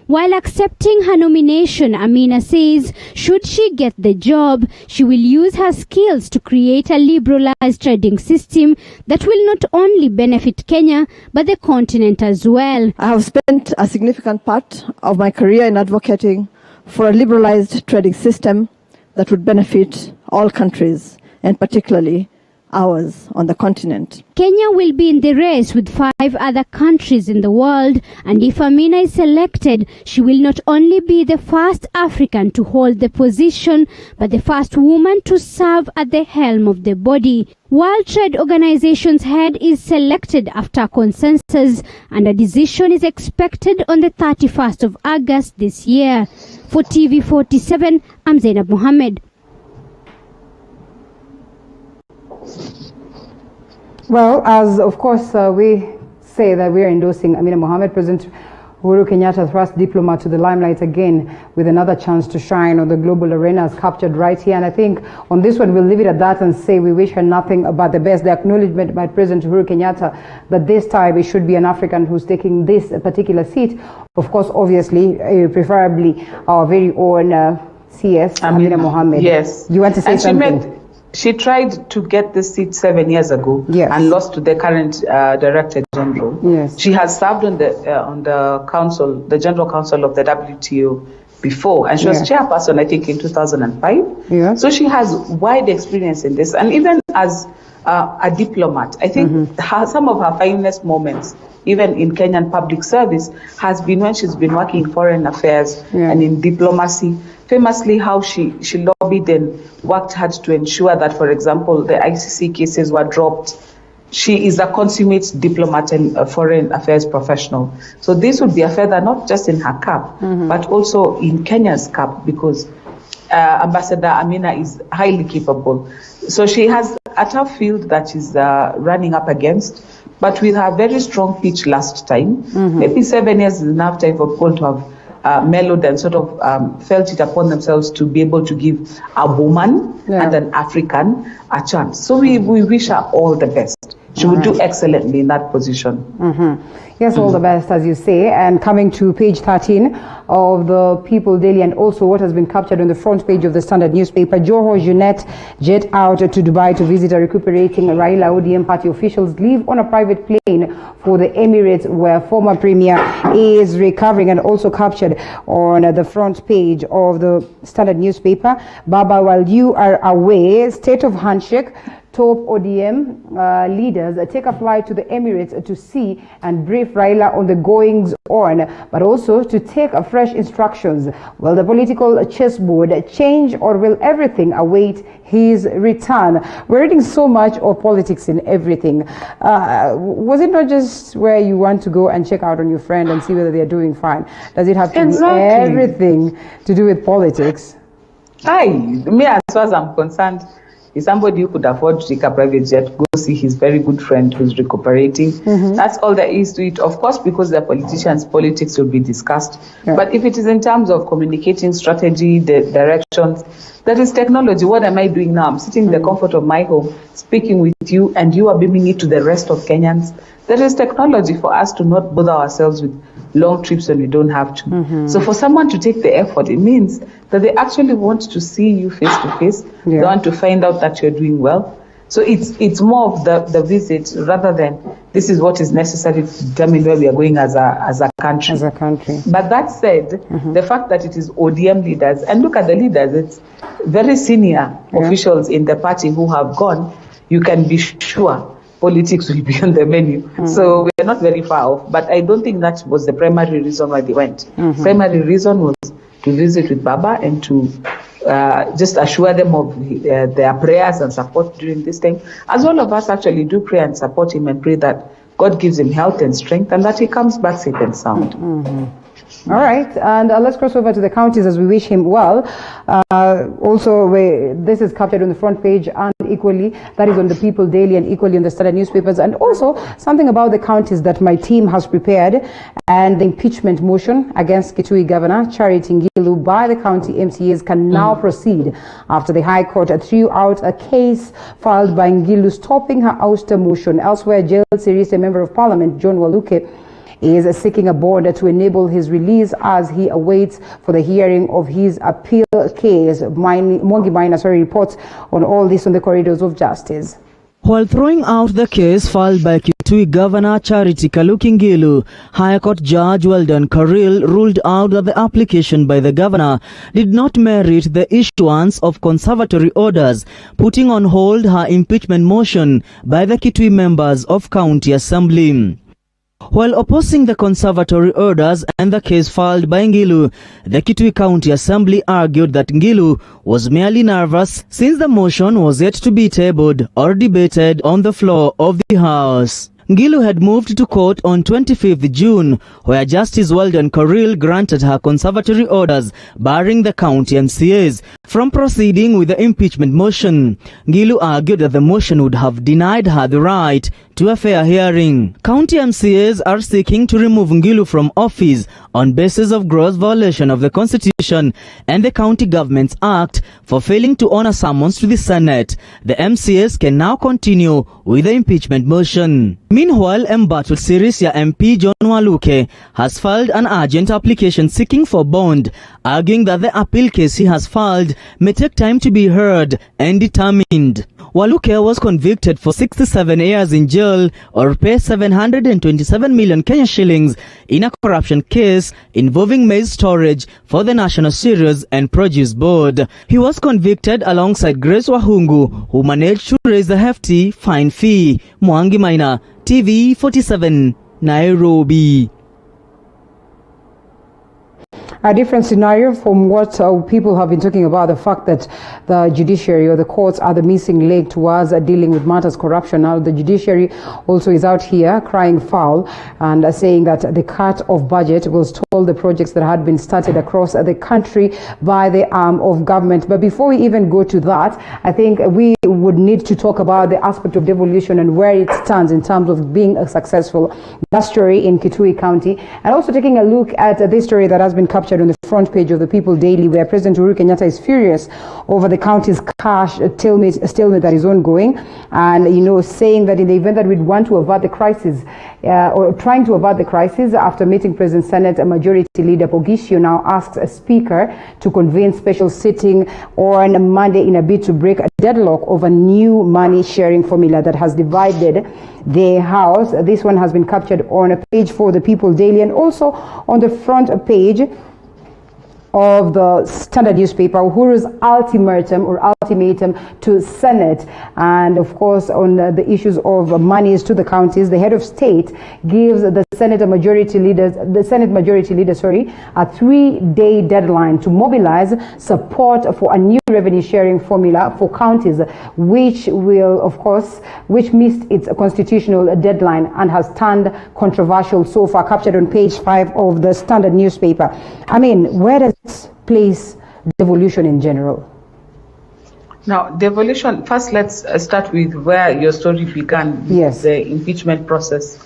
While accepting her nomination, Amina says should she get the job, she will use her skills to create a liberalized trading system that will not only benefit Kenya, but the continent as well. I have spent a significant part of my career in advocating for a liberalized trading system that would benefit all countries, and particularly ours on the continent. Kenya will be in the race with 5 other countries in the world, and if Amina is selected, she will not only be the first African to hold the position, but the first woman to serve at the helm of the body. World Trade Organization's head is selected after consensus, and a decision is expected on the 31st of August this year. For TV47, I'm Zainab Mohammed. Well, as of course we say that we are endorsing Amina Mohammed, President Uhuru Kenyatta thrust diplomat to the limelight again with another chance to shine on the global arena as captured right here. And I think on this one we'll leave it at that and say we wish her nothing but the best. The acknowledgement by President Uhuru Kenyatta that this time it should be an African who's taking this particular seat. Of course, obviously, preferably our very own CS Amina Mohammed. Yes. You want to say something? She tried to get this seat 7 years ago and lost to the current Director General. Yes. She has served on the council, the General Council of the WTO before, and she was chairperson, I think, in 2005. Yeah. So she has wide experience in this, and even as a diplomat, I think some of her finest moments, even in Kenyan public service, has been when she's been working in foreign affairs and in diplomacy. Famously, how she lobbied and worked hard to ensure that, for example, the ICC cases were dropped. She is a consummate diplomat and a foreign affairs professional. So this would be a feather not just in her cap, but also in Kenya's cap, because Ambassador Amina is highly capable. So she has a tough field that she's running up against, but with her very strong pitch last time, maybe 7 years is enough time for people to have mellowed and sort of felt it upon themselves to be able to give a woman and an African a chance. So we wish her all the best. She would do excellently in that position. Yes, all the best, as you say. And coming to page 13 of the People Daily, and also what has been captured on the front page of the Standard newspaper, Joho Junet jet out to Dubai to visit a recuperating Raila ODM party officials, leave on a private plane for the Emirates, where former premier is recovering. And also captured on the front page of the Standard newspaper, Baba, while you are away, state of handshake. Top ODM leaders take a flight to the Emirates to see and brief Raila on the goings on, but also to take fresh instructions. Will the political chessboard change, or will everything await his return? We're reading so much of politics in everything. Was it not just where you want to go and check out on your friend and see whether they're doing fine? Does it have to be everything to do with politics? Me, as far as I'm concerned, is somebody who could afford to take a private jet, go see his very good friend who's recuperating. That's all there is to it. Of course, because they're politicians, politics will be discussed. But if it is in terms of communicating strategy, the directions, that is technology. What am I doing now? I'm sitting in the comfort of my home, speaking with you, and you are beaming it to the rest of Kenyans. There is technology for us to not bother ourselves with long trips when we don't have to. So for someone to take the effort, it means that they actually want to see you face to face. They want to find out that you're doing well. So it's more of the visit rather than this is what is necessary to determine where we are going as a country. But that said, the fact that it is ODM leaders, and look at the leaders, it's very senior officials in the party who have gone, you can be sure politics will be on the menu. So we're not very far off. But I don't think that was the primary reason why they went. Primary reason was to visit with Baba and to just assure them of their prayers and support during this time. As all of us actually do pray and support him and pray that God gives him health and strength and that he comes back safe and sound. All right, and let's cross over to the counties as we wish him well. This is captured on the front page and equally, that is on the People Daily and equally on the Standard newspapers. And also something about the counties that my team has prepared, and the impeachment motion against Kitui Governor Charity Ngilu by the county MCAs can now proceed after the High Court threw out a case filed by Ngilu stopping her ouster motion. Elsewhere, Jail Series, a member of Parliament, John Waluke, is seeking a bond to enable his release as he awaits for the hearing of his appeal case. Mwangi Maina reports on all this on the corridors of justice. While throwing out the case filed by Kitui Governor Charity Kaluki Ngilu, High Court Judge Weldon Karil ruled out that the application by the governor did not merit the issuance of conservatory orders, putting on hold her impeachment motion by the Kitui members of County Assembly. While opposing the conservatory orders and the case filed by Ngilu, the Kitui County Assembly argued that Ngilu was merely nervous since the motion was yet to be tabled or debated on the floor of the House. Ngilu had moved to court on 25th June, where Justice Weldon Karil granted her conservatory orders barring the county MCAs from proceeding with the impeachment motion. Ngilu argued that the motion would have denied her the right to a fair hearing. County MCAs are seeking to remove Ngilu from office on basis of gross violation of the Constitution and the County Governments Act for failing to honor summons to the Senate. The MCAs can now continue with the impeachment motion. Meanwhile, Mbatut Sirisia MP John Waluke has filed an urgent application seeking for bond, arguing that the appeal case he has filed may take time to be heard and determined. Waluke was convicted for 67 years in jail or pay 727 million Kenya shillings in a corruption case involving maize storage for the National Cereals and Produce Board. He was convicted alongside Grace Wahungu, who managed to raise the hefty fine fee. Mwangi Maina, TV 47, Nairobi. A different scenario from what people have been talking about, the fact that the judiciary or the courts are the missing link towards dealing with matters corruption. Now the judiciary also is out here crying foul and saying that the cut of budget will stall the projects that had been started across the country by the arm of government. But before we even go to that, I think we would need to talk about the aspect of devolution and where it stands in terms of being a successful. That story in Kitui County, and also taking a look at this story that has been captured on the front page of the People Daily, where President Uhuru Kenyatta is furious over the county's cash stalemate that is ongoing, and, you know, saying that in the event that we'd want to avert the crisis, or trying to avert the crisis, after meeting President Senate Majority Leader Pogisho now asks a speaker to convene special sitting on Monday in a bid to break a deadlock over new money sharing formula that has divided the House. This one has been captured on a page for the People Daily, and also on the front page of the Standard newspaper, Uhuru's ultimatum to Senate, and of course on the issues of monies to the counties. The head of state gives the Senate Majority Leader, a 3-day deadline to mobilize support for a new revenue sharing formula for counties, which missed its constitutional deadline and has turned controversial so far. Captured on page 5 of the Standard newspaper. I mean, where does place devolution in general? Now, devolution, first let's start with where your story began, yes, the impeachment process.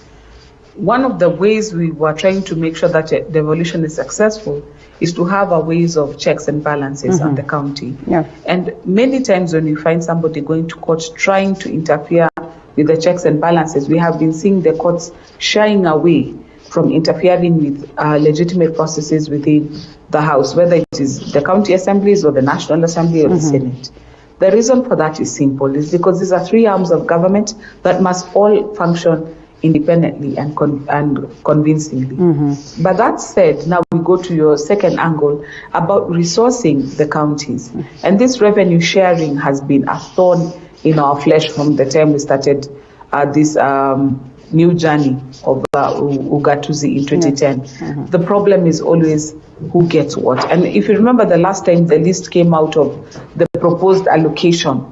One of the ways we were trying to make sure that devolution is successful is to have a ways of checks and balances on the county. Yeah. And many times when you find somebody going to court trying to interfere with the checks and balances, we have been seeing the courts shying away from interfering with legitimate processes within the House, whether it is the county assemblies or the National Assembly or the Senate. The reason for that is simple, is because these are 3 arms of government that must all function independently and convincingly. But that said, now we go to your second angle about resourcing the counties. And this revenue sharing has been a thorn in our flesh from the time we started this new journey of Ugatuzi in 2010. The problem is always who gets what. And if you remember the last time the list came out of the proposed allocation,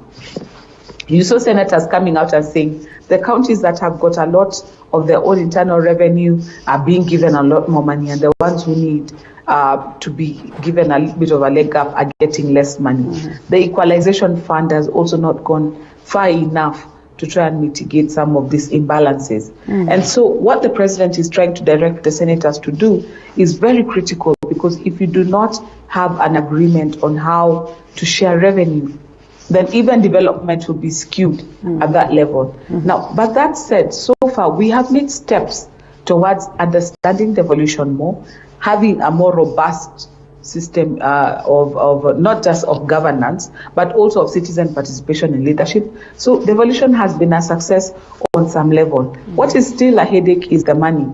you saw senators coming out and saying the counties that have got a lot of their own internal revenue are being given a lot more money, and the ones who need to be given a little bit of a leg up are getting less money. The equalization fund has also not gone far enough to try and mitigate some of these imbalances. And so what the president is trying to direct the senators to do is very critical, because if you do not have an agreement on how to share revenue, then even development will be skewed at that level. Now, but that said, so far we have made steps towards understanding devolution more, having a more robust system of not just of governance, but also of citizen participation in leadership. So devolution has been a success on some level. What is still a headache is the money.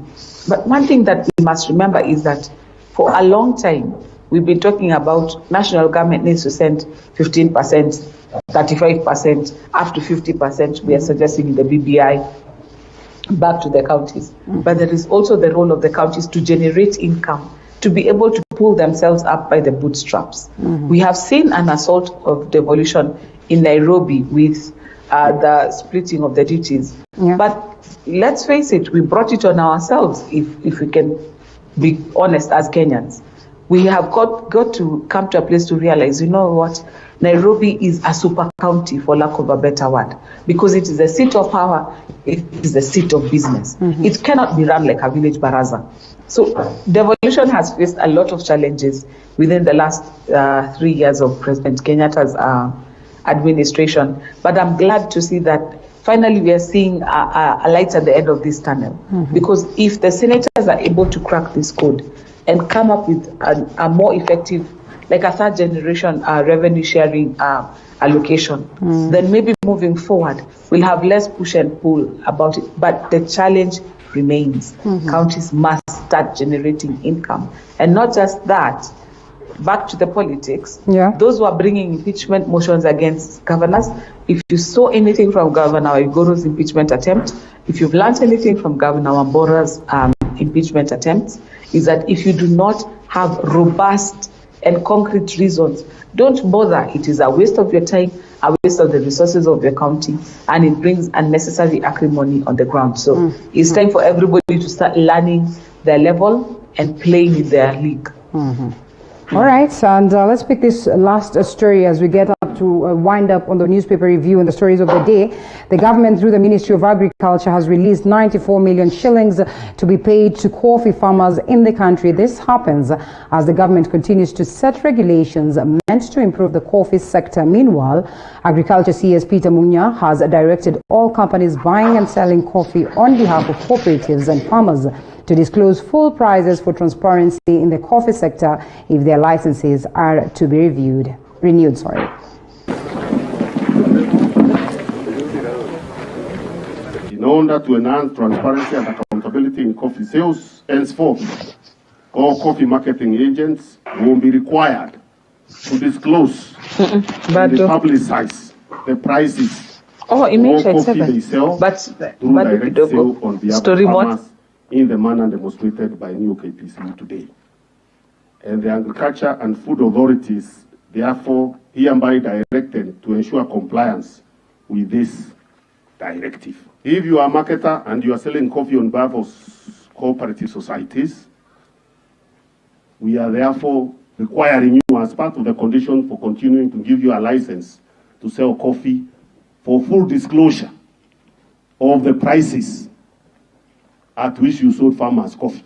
But one thing that we must remember is that for a long time, we've been talking about national government needs to send 15%, 35%, up to 50%, we are suggesting in the BBI, back to the counties. But there is also the role of the counties to generate income, to be able to pull themselves up by the bootstraps. We have seen an assault of devolution in Nairobi with the splitting of the duties. But let's face it, we brought it on ourselves, if we can be honest as Kenyans. We have got to come to a place to realize, you know what, Nairobi is a super county, for lack of a better word, because it is the seat of power, it is the seat of business. It cannot be run like a village baraza. So devolution has faced a lot of challenges within the last 3 years of President Kenyatta's administration. But I'm glad to see that finally we are seeing a light at the end of this tunnel. Because if the senators are able to crack this code and come up with a more effective, like a 3rd generation revenue sharing allocation, then maybe moving forward, we'll have less push and pull about it. But the challenge remains. Counties must start generating income. And not just that, back to the politics, those who are bringing impeachment motions against governors, if you saw anything from Governor Igoro's impeachment attempt, if you've learned anything from Governor Wambora's impeachment attempts, is that if you do not have robust and concrete reasons, don't bother. It is a waste of your time, a waste of the resources of your county, and it brings unnecessary acrimony on the ground. So it's time for everybody to start learning their level and playing in their league. All right, and let's pick this last story as we get up to wind up on the newspaper review and the stories of the day. The government, through the Ministry of Agriculture, has released 94 million shillings to be paid to coffee farmers in the country. This happens as the government continues to set regulations meant to improve the coffee sector. Meanwhile, Agriculture CS Peter Munya has directed all companies buying and selling coffee on behalf of cooperatives and farmers to disclose full prices for transparency in the coffee sector if their licenses are to be renewed. In order to enhance transparency and accountability in coffee sales, henceforth, all coffee marketing agents will be required to disclose and publicize the prices of all coffee they sell through direct sale on behalf of farmers in the manner demonstrated by new KPCU today. And the Agriculture and Food Authorities, therefore, hereby directed to ensure compliance with this directive. If you are a marketer and you are selling coffee on behalf of cooperative societies, we are therefore requiring you, as part of the condition for continuing to give you a license to sell coffee, for full disclosure of the prices at which you sold farmers coffee.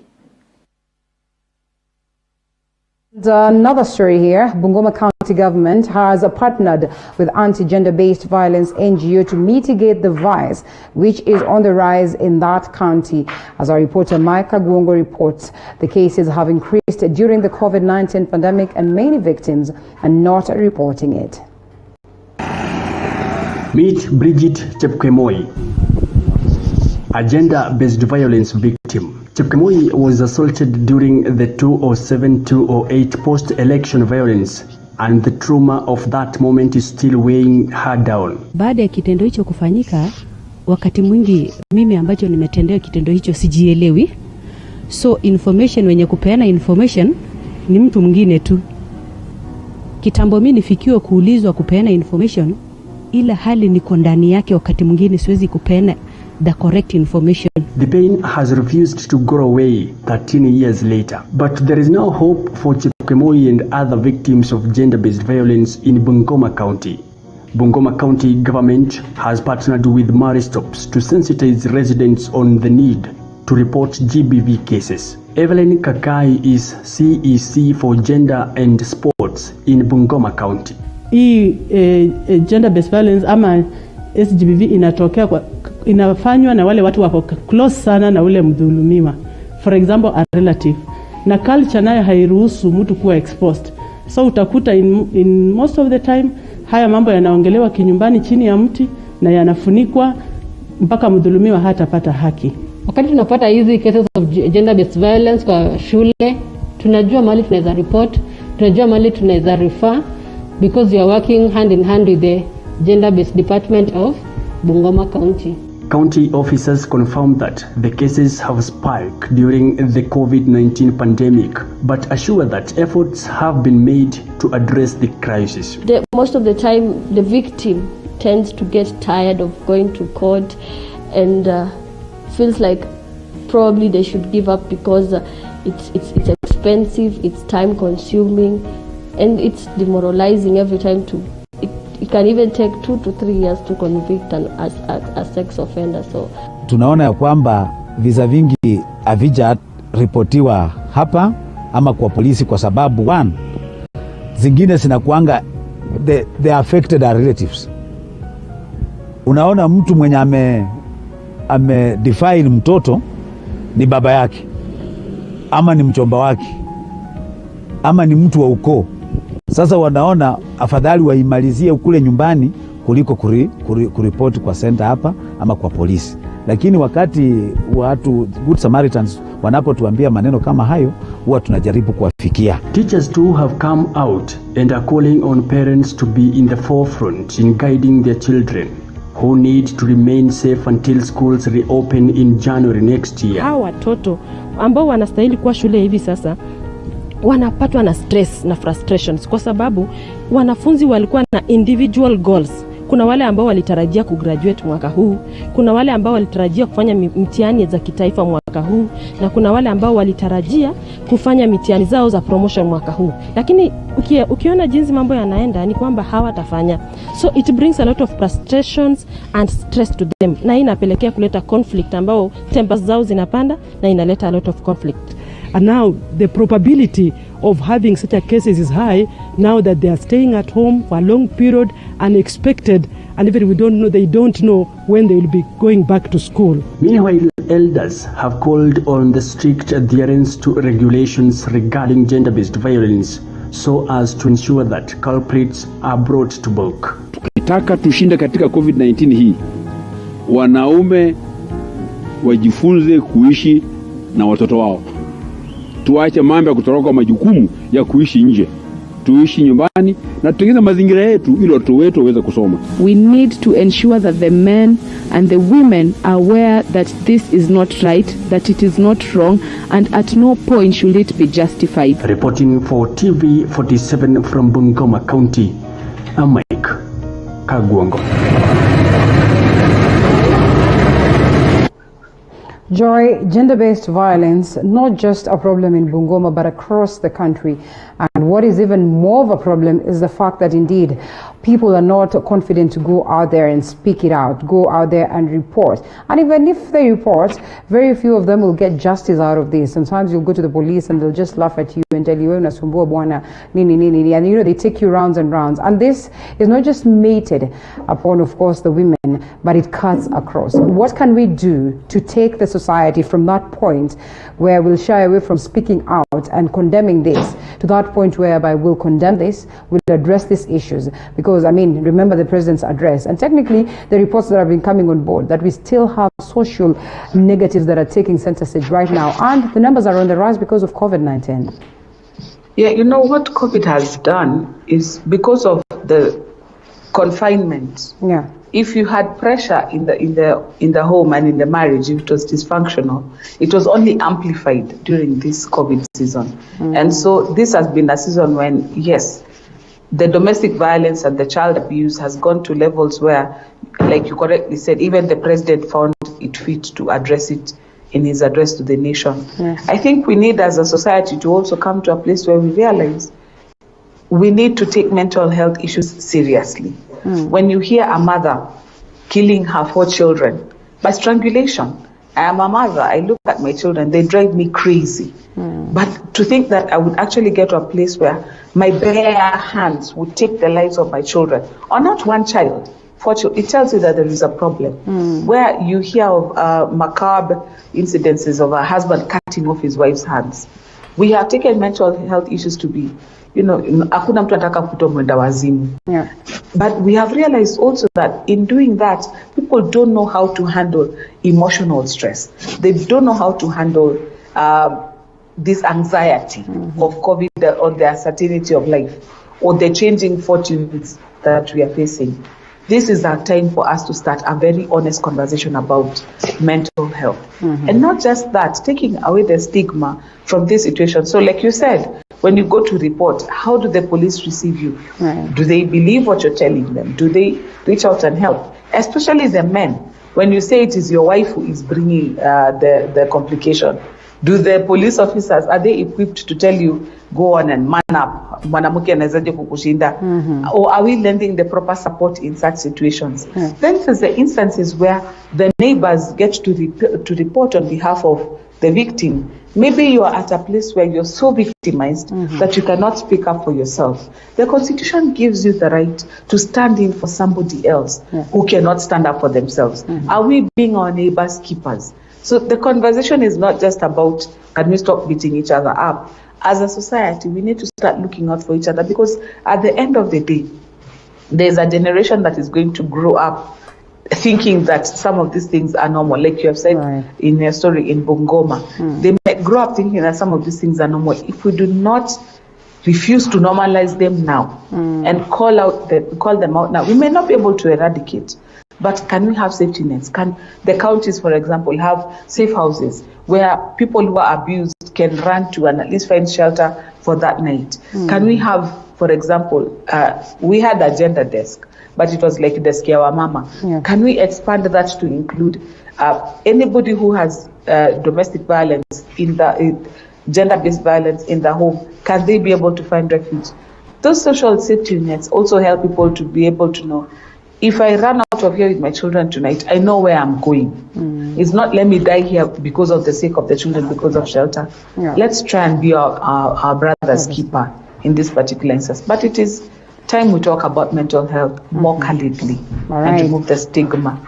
Another story here. Bungoma County government has partnered with anti-gender-based violence NGO to mitigate the vice which is on the rise in that county. As our reporter Micah Guongo reports, the cases have increased during the COVID-19 pandemic and many victims are not reporting it. Meet Bridget Chepkemoi, a gender-based violence victim. Chepkemoi was assaulted during the 2007-2008 post-election violence, and the trauma of that moment is still weighing her down. Baada ya kitendo hicho kufanyika, wakati mwingi mimi ambacho nimetendea kitendo hicho sijielewi. So information wenye kupeana information ni mtu mwingine tu. Kitambo mimi nifikiwa kuulizwa kupeana information, ila hali niko ndani yake, wakati mwingine siwezi kupeana the correct information. The pain has refused to go away 13 years later, but there is now hope for Chepkemoi and other victims of gender-based violence in Bungoma County. Bungoma County government has partnered with Maristops to sensitize residents on the need to report GBV cases. Evelyn Kakai is CEC for Gender and Sports in Bungoma County. Gender-based violence ama SGBV inafanywa na wale watu wako close sana na ule mdhulumiwa, for example a relative, na culture nayo hairuhusu mtu kuwa exposed. So utakuta in most of the time haya mambo yanaongelewa kinyumbani chini ya mti na yanafunikwa mpaka mdhulumiwa hatapata haki. Wakati tunapata hizi cases of gender based violence kwa shule, tunajua mahali tunaweza report, tunajua mahali tunaweza refer, because we are working hand in hand with the gender based department of Bungoma County. County officers confirmed that the cases have spiked during the COVID-19 pandemic, but assure that efforts have been made to address the crisis. Most of the time, the victim tends to get tired of going to court and feels like probably they should give up because it's expensive, it's time consuming, and it's demoralizing every time it can even take 2 to 3 years to convict a sex offender. So tunaona ya kwamba visa vingi havija ripotiwa hapa ama kwa polisi kwa sababu one, zingine zinakuanga the affected are relatives. Unaona mtu mwenye ame define mtoto ni baba yake ama ni mchomba wake ama ni mtu wa ukoo. Sasa wanaona afadhali waimalizie kule nyumbani kuliko kuripoti kwa center hapa ama kwa polisi. Lakini wakati watu Good Samaritans wanapotuambia maneno kama hayo, huwa tunajaribu kuwafikia. Teachers too have come out and are calling on parents to be in the forefront in guiding their children who need to remain safe until schools reopen in January next year. Hawa watoto ambao wanastahili kuwa shule hivi sasa wanapatwa na stress na frustrations kwa sababu wanafunzi walikuwa na individual goals. Kuna wale ambao walitarajia kugraduate mwaka huu, kuna wale ambao walitarajia kufanya mtihani za kitaifa mwaka huu, na kuna wale ambao walitarajia kufanya mitihani zao za promotion mwaka huu. Lakini ukiona jinsi mambo yanaenda ni kwamba hawatafanya. So it brings a lot of frustrations and stress to them. Na inapelekea kuleta conflict ambao tempers zao zinapanda na inaleta a lot of conflict. And now the probability of having such a cases is high now that they are staying at home for a long period, unexpected, and even they don't know when they will be going back to school. Meanwhile, elders have called on the strict adherence to regulations regarding gender-based violence so as to ensure that culprits are brought to book. Tukitaka tushinde katika COVID-19 hii, wanaume wajifunze kuishi na watoto wao. Tuache mambo ya kutoroka majukumu ya kuishi nje. Tuishi nyumbani na tutengeze mazingira yetu ili watoto wetu waweze kusoma. We need to ensure that the men and the women are aware that this is not right, that it is not wrong, and at no point should it be justified. Reporting for TV47 from Bungoma County, I'm Mike Kagwango. Joy, gender-based violence, not just a problem in Bungoma, but across the country. And what is even more of a problem is the fact that indeed people are not confident to go out there and speak it out, go out there and report. And even if they report, very few of them will get justice out of this. Sometimes you'll go to the police and they'll just laugh at you and tell you, "Unasumbua bwana, nini, nini, nini." And they take you rounds and rounds. And this is not just mated upon, of course, the women, but it cuts across. What can we do to take the society from that point where we'll shy away from speaking out and condemning this to that point whereby we'll condemn this, we'll address these issues? Because, I mean, remember the president's address, and technically the reports that have been coming on board that we still have social negatives that are taking center stage right now, and the numbers are on the rise because of COVID-19. Yeah, you know what COVID has done is because of the confinement. Yeah. If you had pressure in the home and in the marriage, if it was dysfunctional, it was only amplified during this COVID season. And so this has been a season when, yes, the domestic violence and the child abuse has gone to levels where, like you correctly said, even the president found it fit to address it in his address to the nation. Yes. I think we need as a society to also come to a place where we realize we need to take mental health issues seriously. When you hear a mother killing her 4 children by strangulation, I am a mother, I look at my children, they drive me crazy. But to think that I would actually get to a place where my bare hands would take the lives of my children, or not one child, 4 children, it tells you that there is a problem. Where you hear of macabre incidences of a husband cutting off his wife's hands. We have taken mental health issues to be, hakuna mtu anataka kutoa mwenda wazimu. Yeah. But we have realized also that in doing that, people don't know how to handle emotional stress. They don't know how to handle this anxiety of COVID, or the uncertainty of life, or the changing fortunes that we are facing. This is our time for us to start a very honest conversation about mental health. And not just that, taking away the stigma from this situation. So like you said, when you go to report, how do the police receive you? Do they believe what you're telling them? Do they reach out and help? Especially the men. When you say it is your wife who is bringing the complication, do the police officers, are they equipped to tell you, go on and man up, mwanamuke anawezaje kukushinda? Or are we lending the proper support in such situations? Then there's the instances where the neighbors get to report on behalf of the victim. Maybe you are at a place where you're so victimized that you cannot speak up for yourself. The Constitution gives you the right to stand in for somebody else who cannot stand up for themselves. Are we being our neighbors' keepers? So the conversation is not just about, can we stop beating each other up? As a society, we need to start looking out for each other, because at the end of the day, there's a generation that is going to grow up thinking that some of these things are normal. Like you have said in your story in Bungoma, they might grow up thinking that some of these things are normal. If we do not refuse to normalize them now and call them out now, we may not be able to eradicate. But can we have safety nets? Can the counties, for example, have safe houses where people who are abused can run to and at least find shelter for that night? Can we have, for example, we had a gender desk, but it was like desk ya mama. Yeah. Can we expand that to include anybody who has domestic violence in the gender-based violence in the home? Can they be able to find refuge? Those social safety nets also help people to be able to know, if I run out of here with my children tonight, I know where I'm going. It's not let me die here because of the sake of the children, because of shelter. Yeah. Let's try and be our brother's keeper in this particular instance. But it is time we talk about mental health more candidly All and right. remove the stigma.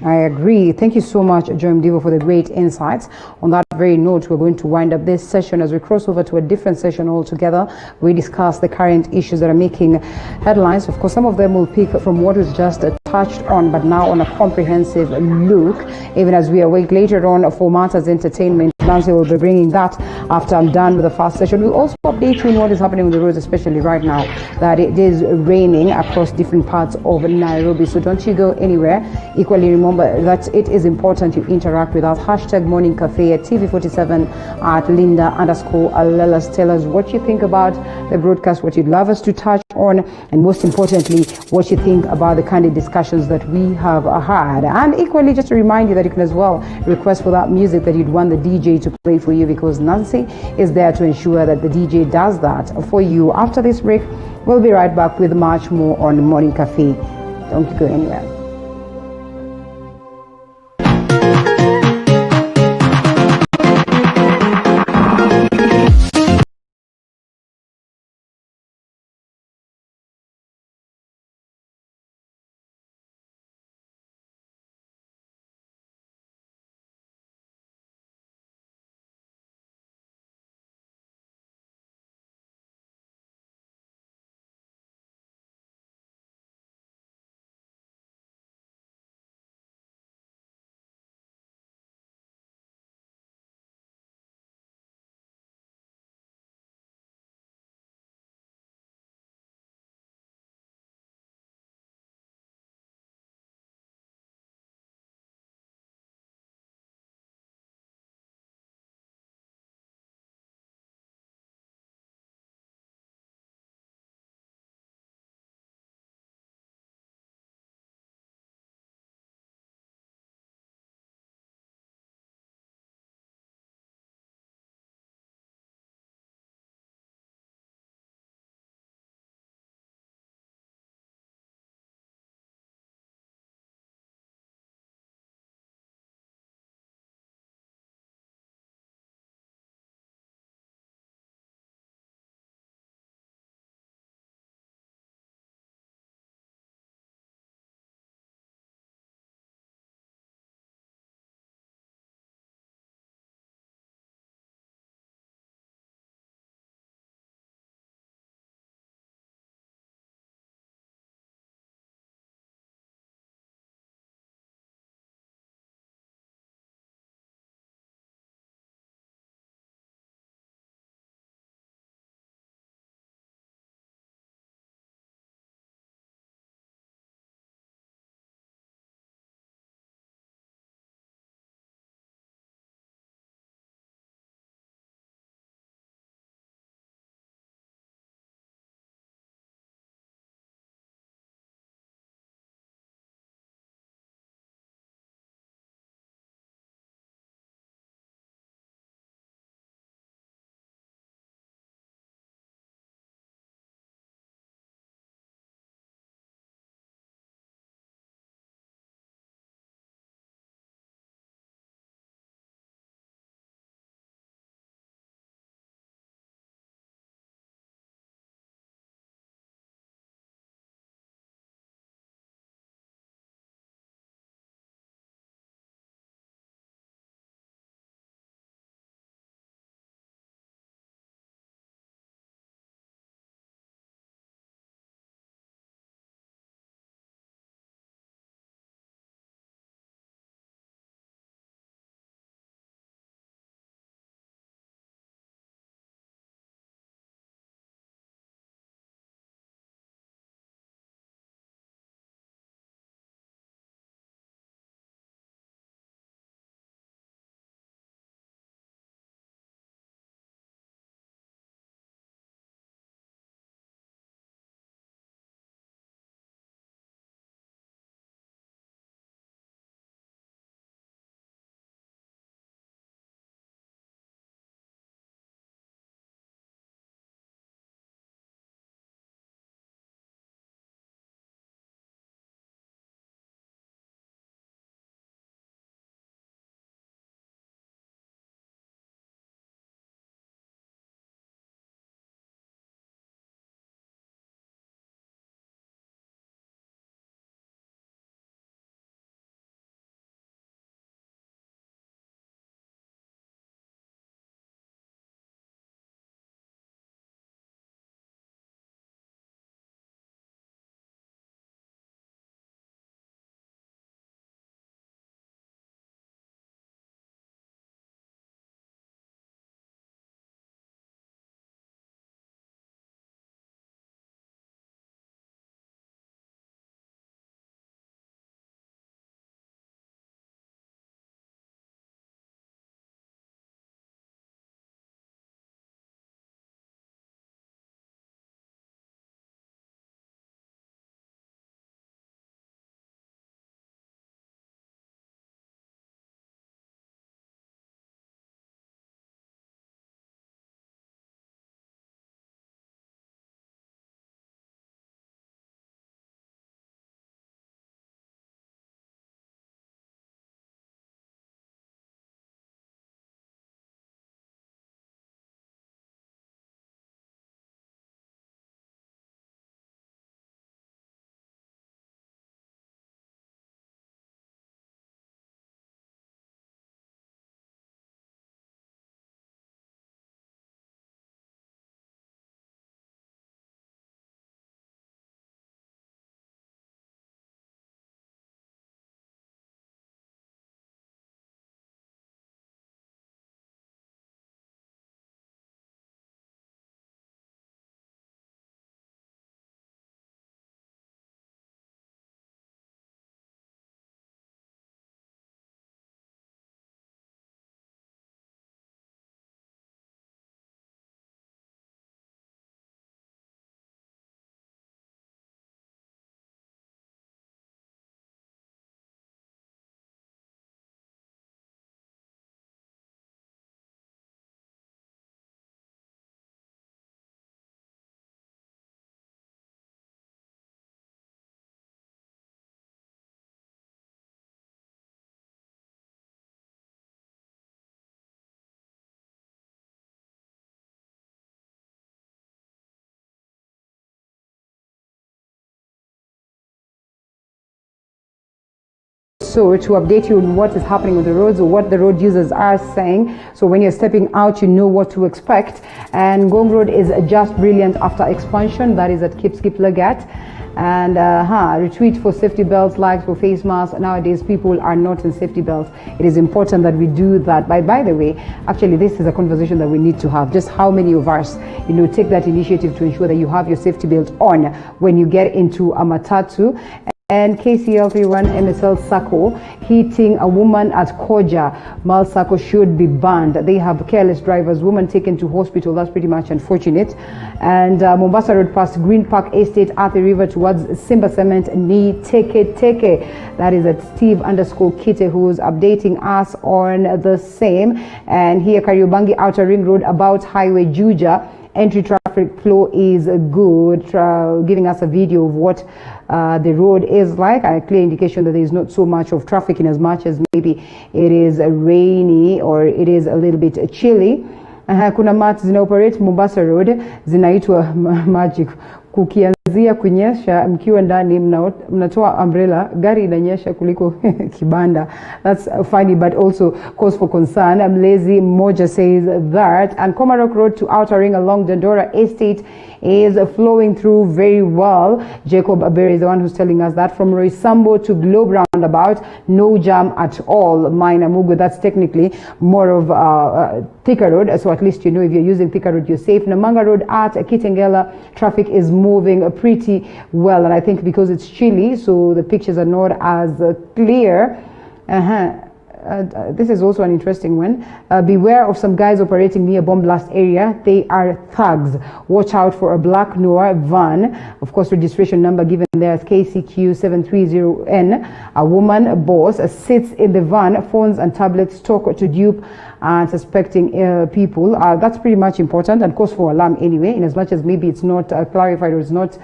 I agree. Thank you so much, Joy Mdivo, for the great insights. On that very note, we're going to wind up this session as we cross over to a different session altogether. We discuss the current issues that are making headlines. Of course, some of them will pick from what was just touched on, but now on a comprehensive look. Even as we await later on for Matters Entertainment, Nancy will be bringing that after I'm done with the first session. We'll also update you on what is happening on the roads, especially right now that it is raining across different parts of Nairobi. So don't you go anywhere. Equally, remember that it is important you interact with us. Hashtag Morning Cafe at TV47 at Linda_Alelas. Tell us what you think about the broadcast, what you'd love us to touch on, and most importantly, what you think about the kind of discussions that we have had. And equally, just to remind you that you can as well request for that music that you'd want the DJ to play for you, because Nancy is there to ensure that the DJ does that for you. After this break, we'll be right back with much more on Morning Cafe. Don't go anywhere. so to update you on what is happening on the roads or what the road users are saying. So when you're stepping out, you know what to expect. And Ngong Road is just brilliant after expansion. That is at Kipskip Lagat. And retweet for safety belts, likes for face masks. Nowadays, people are not in safety belts. It is important that we do that. By the way, actually, this is a conversation that we need to have. Just how many of us, take that initiative to ensure that you have your safety belt on when you get into a matatu. And KCL 31 MSL Sacco hitting a woman at Koja. Mal Sacco should be banned. They have careless drivers, woman taken to hospital. That's pretty much unfortunate. And Mombasa Road past Green Park Estate at the river towards Simba Cement Ni Teke. That is at Steve_Kite, who's updating us on the same. And here Kariobangi Outer Ring Road about Highway Juja. Entry traffic flow is good, giving us a video of what the road is like, a clear indication that there is not so much of traffic in as much as maybe it is rainy or it is a little bit chilly. Kuna mats zinaoperate Mombasa Road zinaitwa magic. Kukianzia kunyesha mkiwa ndani mnatoa umbrella, gari inanyesha kuliko kibanda. That's funny but also cause for concern. Mlezi Moja says that. And Komarok Road to Outer Ring along Dandora Estate is flowing through very well. Jacob Aberi is the one who's telling us that. From Roysambo to Globe Roundabout, no jam at all. Mainamugu, that's technically more of Thika Road, so at least if you're using Thika Road, you're safe. Namanga Road at Kitengela, traffic is moving pretty well, and I think because it's chilly, so the pictures are not as clear. This is also an interesting one. Beware of some guys operating near bomb blast area. They are thugs. Watch out for a black Noah van. Of course, registration number given there is KCQ730N. A woman boss sits in the van, phones and tablets talk to dupe and suspecting people. That's pretty much important and cause for alarm anyway, in as much as maybe it's not clarified or it's not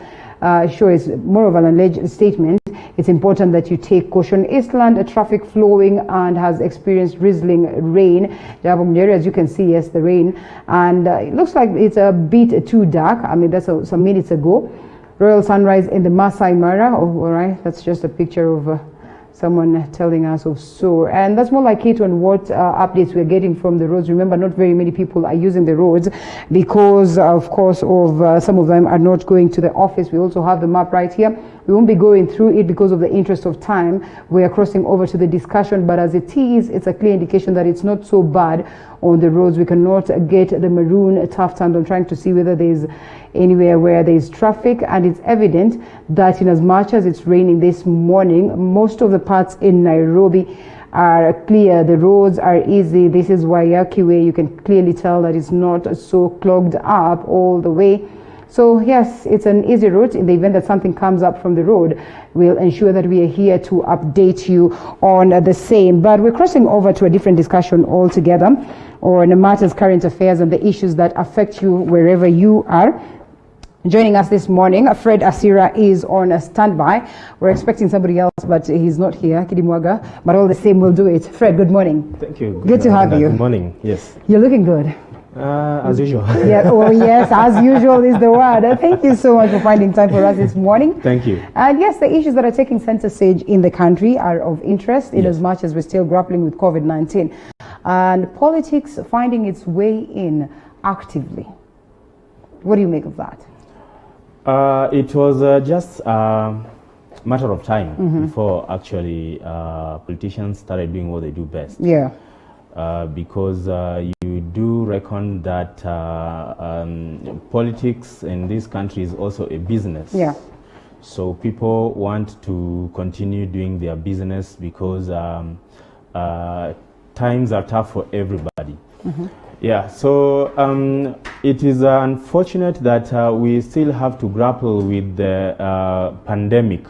sure, it's more of an alleged statement. It's important that you take caution. Eastland traffic flowing and has experienced drizzling rain. As you can see, yes, the rain. And it looks like it's a bit too dark. I mean, that's some minutes ago. Royal sunrise in the Masai Mara. Oh, all right. That's just a picture of someone telling us of so. And that's more like it on what updates we're getting from the roads. Remember, not very many people are using the roads because, of course, of some of them are not going to the office. We also have the map right here. We won't be going through it because of the interest of time. We are crossing over to the discussion, but as it is, it's a clear indication that it's not so bad on the roads. We cannot get the maroon tough time. I'm trying to see whether there's anywhere where there's traffic, and it's evident that in as much as it's raining this morning, most of the parts in Nairobi are clear. The roads are easy. This is Waiyaki Way. You can clearly tell that it's not so clogged up all the way. So yes, it's an easy route. In the event that something comes up from the road, we'll ensure that we are here to update you on the same. But we're crossing over to a different discussion altogether on the matters, current affairs, and the issues that affect you wherever you are. Joining us this morning, Fred Asira is on a standby. We're expecting somebody else, but he's not here, Kidimwaga. But all the same, we'll do it. Fred, good morning. Thank you. Good to have you. Good morning. Yes. You're looking good. As usual. Yeah. Oh, yes. As usual is the word. Thank you so much for finding time for us this morning. Thank you. And yes, the issues that are taking center stage in the country are of interest in as much as we're still grappling with COVID-19 and politics finding its way in actively. What do you make of that? It was just a matter of time before actually politicians started doing what they do best. Yeah. Because you do reckon that politics in this country is also a business. Yeah. So people want to continue doing their business because times are tough for everybody. Yeah, so it is unfortunate that we still have to grapple with the pandemic,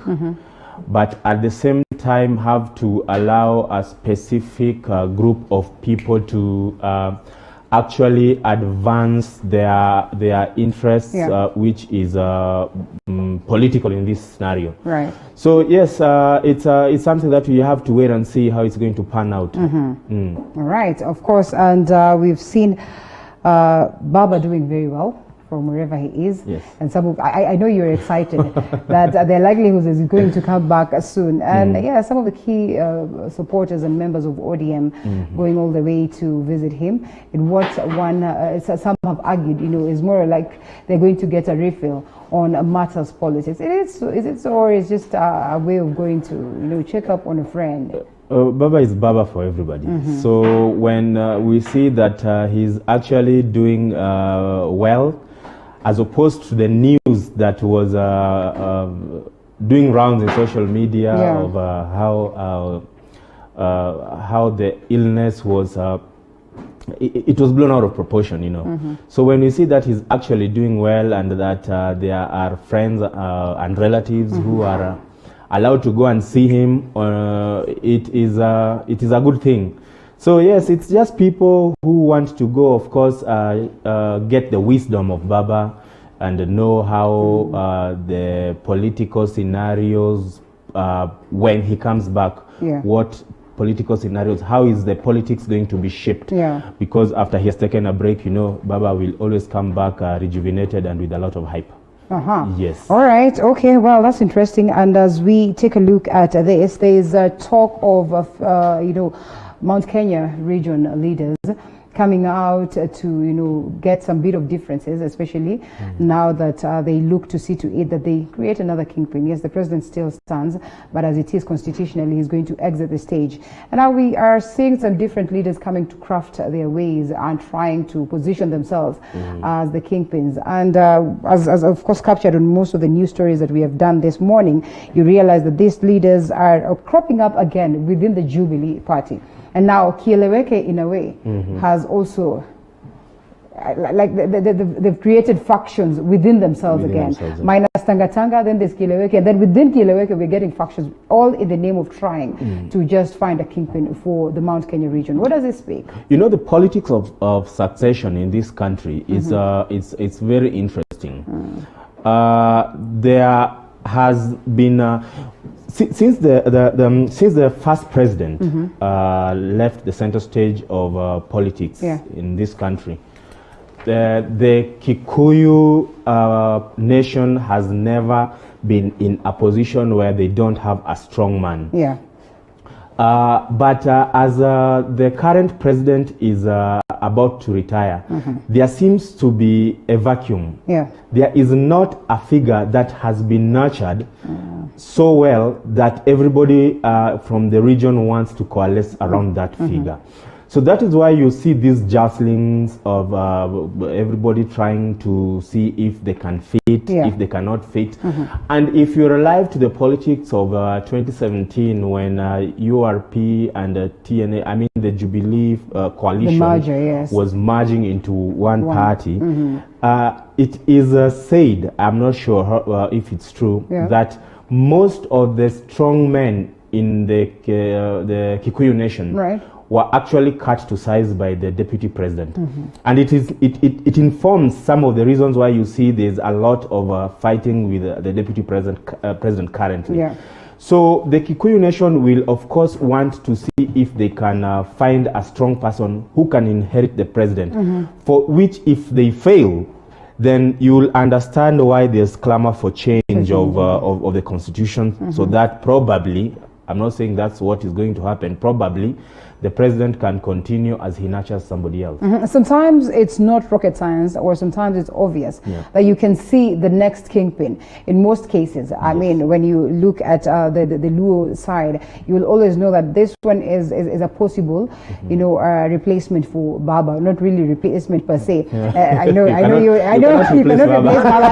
but at the same time have to allow a specific group of people to actually advance their interests, which is political in this scenario. Right. So yes, it's something that we have to wait and see how it's going to pan out. Right, of course, and we've seen Baba doing very well. from wherever he is. Yes. And some of, I know you're excited that the likelihood is going to come back soon. And yeah, some of the key supporters and members of ODM going all the way to visit him. In what some have argued, is more like they're going to get a refill on matters politics. Is it or is just a way of going to check up on a friend? Baba is Baba for everybody. So when we see that he's actually doing well, as opposed to the news that was doing rounds in social media of how the illness was, it was blown out of proportion, So when we see that he's actually doing well and that there are friends and relatives who are allowed to go and see him, it is a good thing. So yes, it's just people who want to go, of course, get the wisdom of Baba and know how the political scenarios, when he comes back, what political scenarios, how is the politics going to be shaped? Because after he has taken a break, Baba will always come back rejuvenated and with a lot of hype. Yes. All right. Okay. Well, that's interesting. And as we take a look at this, there is a talk of, Mount Kenya region leaders coming out to, get some bit of differences, especially now that they look to see to it that they create another kingpin. Yes, the president still stands, but as it is constitutionally, he's going to exit the stage. And now we are seeing some different leaders coming to craft their ways and trying to position themselves as the kingpins. And as of course captured on most of the news stories that we have done this morning, you realize that these leaders are cropping up again within the Jubilee Party. And now Kieleweke, in a way, has also, they've created factions within themselves again. Minus Tangatanga, then there's Kieleweke, and then within Kieleweke, we're getting factions, all in the name of trying to just find a kingpin for the Mount Kenya region. What does it speak? The politics of succession in this country is it's very interesting. There has been since the first president left the center stage of politics in this country, the Kikuyu nation has never been in a position where they don't have a strong man. But as the current president is about to retire, there seems to be a vacuum. There is not a figure that has been nurtured so well that everybody from the region wants to coalesce around that figure. So that is why you see these jostlings of everybody trying to see if they can fit, if they cannot fit. And if you're alive to the politics of 2017 when URP and TNA, I mean the Jubilee coalition was merging into one party, it is said, I'm not sure if it's true, that most of the strong men in the Kikuyu nation were actually cut to size by the deputy president. And it informs some of the reasons why you see there's a lot of fighting with the deputy president currently. So the Kikuyu nation will of course want to see if they can find a strong person who can inherit the president, for which if they fail, then you will understand why there's clamor for change of the constitution, so that probably, I'm not saying that's what is going to happen, probably the president can continue as he nurtures somebody else. Sometimes it's not rocket science, or sometimes it's obvious that you can see the next kingpin. In most cases, I mean, when you look at the Luo side, you will always know that this one is a possible, replacement for Baba. Not really replacement per se. I know you cannot replace Baba.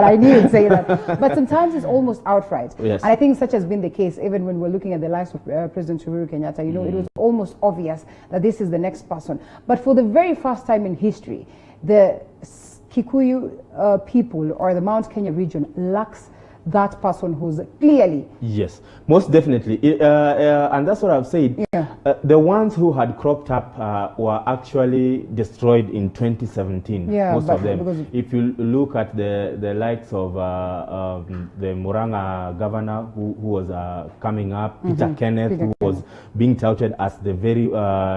I knew you'd say that. But sometimes it's almost outright. And I think such has been the case even when we're looking at the lives of President Uhuru Kenyatta. It was almost obvious that this is the next person. But for the very first time in history, the Kikuyu people or the Mount Kenya region lacks that person who's clearly... Yes, most definitely. And that's what I've said. The ones who had cropped up were actually destroyed in 2017, most of them. If you look at the likes of the Muranga governor who was coming up, Peter Kenneth, who was being touted as the very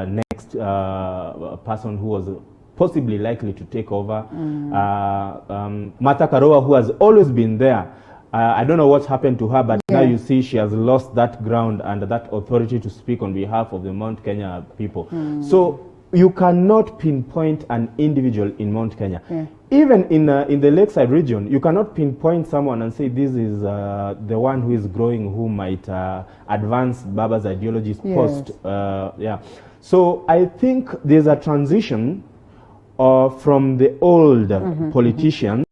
next person who was possibly likely to take over. Martha Karua, who has always been there, I don't know what's happened to her, but now you see she has lost that ground and that authority to speak on behalf of the Mount Kenya people. So you cannot pinpoint an individual in Mount Kenya. Even in the Lakeside region, you cannot pinpoint someone and say this is the one who is growing, who might advance Baba's ideologies post. So I think there's a transition from the old politicians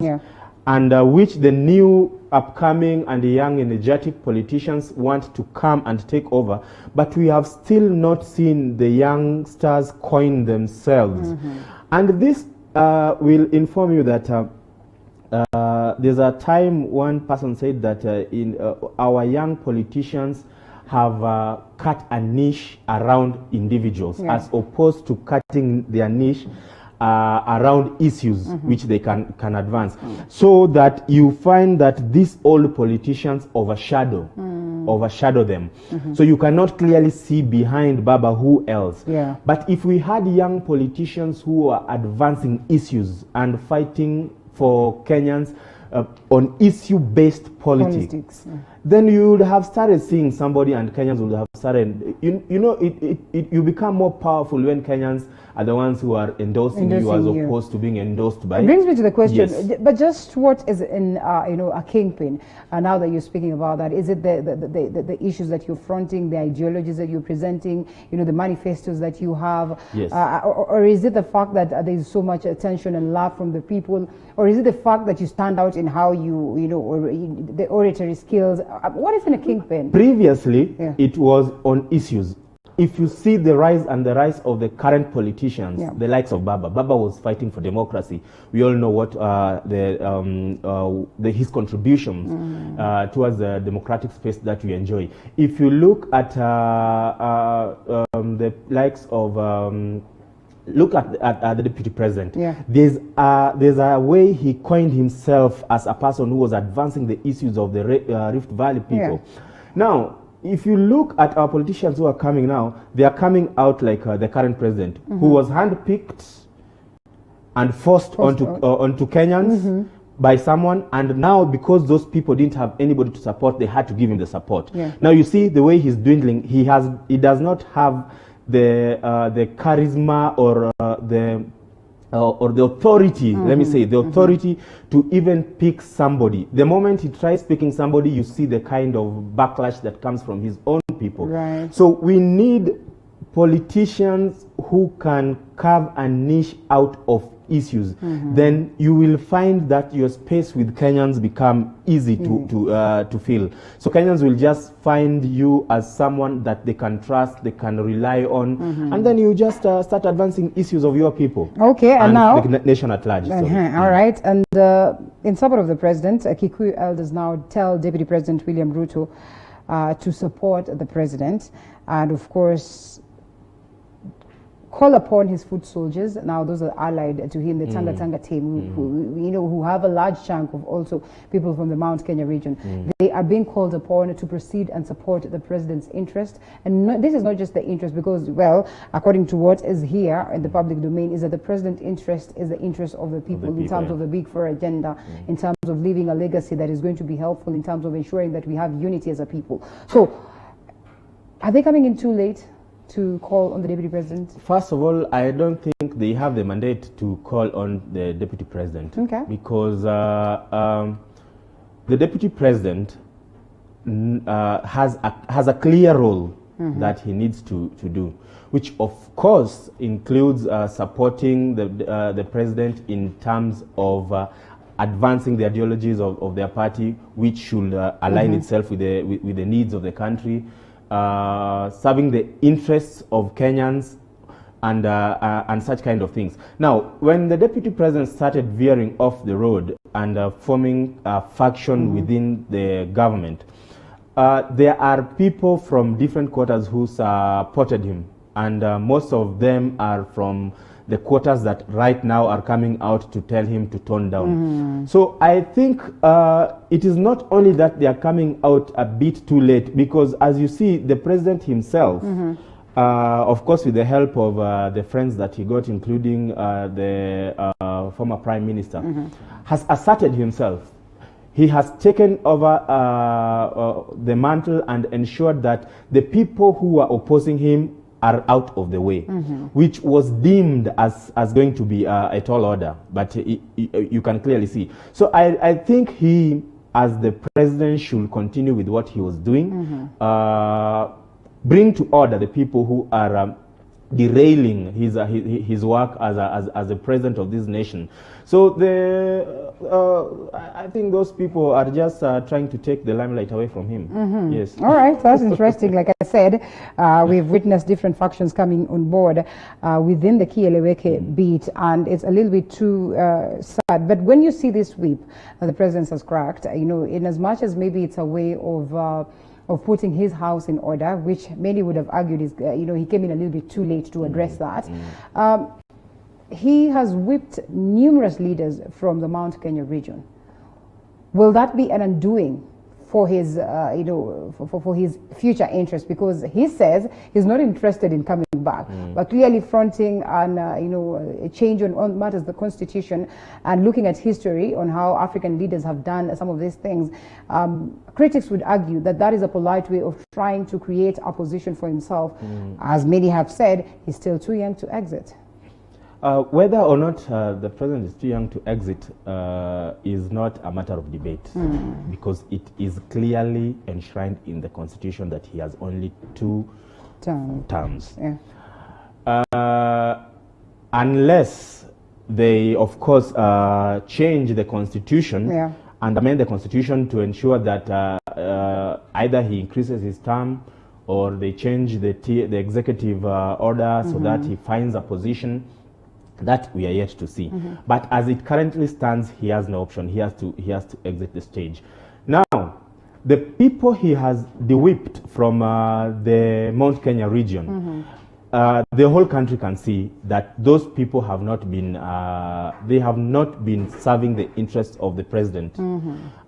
and which the new upcoming and young energetic politicians want to come and take over, but we have still not seen the youngsters coin themselves. And this will inform you that there's a time one person said that our young politicians have cut a niche around individuals as opposed to cutting their niche around issues which they can advance, so that you find that these old politicians overshadow them. So you cannot clearly see behind Baba who else. But if we had young politicians who are advancing issues and fighting for Kenyans on issue-based politics, then you would have started seeing somebody, and Kenyans would have started, you become more powerful when Kenyans are the ones who are endorsing you as opposed to being endorsed by. It brings me to the question, but just what is in a kingpin? Now that you're speaking about that, is it the issues that you're fronting, the ideologies that you're presenting, the manifestos that you have, or is it the fact that there's so much attention and love from the people, or is it the fact that you stand out in how the oratory skills? What is in a kingpin? Previously, it was on issues. If you see the rise of the current politicians, the likes of Baba was fighting for democracy. We all know what his contributions towards the democratic space that we enjoy. If you look at the likes of look at the deputy president. There's a way he coined himself as a person who was advancing the issues of the Rift Valley people. Now, if you look at our politicians who are coming now, they are coming out like the current president, who was handpicked and forced onto Kenyans by someone, and now because those people didn't have anybody to support, they had to give him the support. Now you see the way he's dwindling. He does not have the charisma or the authority, let me say, the authority to even pick somebody. The moment he tries picking somebody, you see the kind of backlash that comes from his own people. So we need politicians who can carve a niche out of issues. Then you will find that your space with Kenyans become easy to fill. So Kenyans will just find you as someone that they can trust, they can rely on, and then you just start advancing issues of your people. And now the nation at large. All right, and in support of the president, Kikuyu elders now tell Deputy President William Ruto to support the president, and of course call upon his foot soldiers. Now those are allied to him, the Tanga team, who have a large chunk of also people from the Mount Kenya region. They are being called upon to proceed and support the president's interest. And this is not just the interest, because, well, according to what is here in the public domain, is that the president's interest is the interest of the people, in terms of the Big Four agenda, in terms of leaving a legacy that is going to be helpful, in terms of ensuring that we have unity as a people. So are they coming in too late to call on the deputy president? First of all, I don't think they have the mandate to call on the deputy president, because the deputy president has a clear role that he needs to do, which of course includes supporting the president in terms of advancing the ideologies of their party, which should align itself with the needs of the country, serving the interests of Kenyans, and such kind of things. Now, when the deputy president started veering off the road and forming a faction within the government, there are people from different quarters who supported him, and most of them are from the quarters that right now are coming out to tell him to tone down. So I think it is not only that they are coming out a bit too late, because as you see, the president himself of course, with the help of the friends that he got, including the former Prime Minister, has asserted himself. He has taken over the mantle and ensured that the people who are opposing him are out of the way, which was deemed as going to be a tall order, but you can clearly see. So I think he, as the president, should continue with what he was doing, bring to order the people who are derailing his work as the president of this nation. So I think those people are just trying to take the limelight away from him. Yes. All right, that's interesting. Like I said, we've witnessed different factions coming on board within the Kieleweke beat, and it's a little bit too sad. But when you see this whip that the president has cracked, in as much as maybe it's a way of putting his house in order, which many would have argued is, he came in a little bit too late to address that. He has whipped numerous leaders from the Mount Kenya region. Will that be an undoing for his, for his future interest? Because he says he's not interested in coming back, but clearly fronting and a change on matters the constitution and looking at history on how African leaders have done some of these things. Critics would argue that that is a polite way of trying to create a position for himself. As many have said, he's still too young to exit. Whether or not the president is too young to exit is not a matter of debate, because it is clearly enshrined in the constitution that he has only 2 terms. Unless they, of course, change the constitution and amend the constitution to ensure that either he increases his term or they change the executive order so that he finds a position. That we are yet to see. But as it currently stands, he has no option. He has to exit the stage. Now, the people he has de-whipped from the Mount Kenya region, the whole country can see that those people have not been serving the interests of the president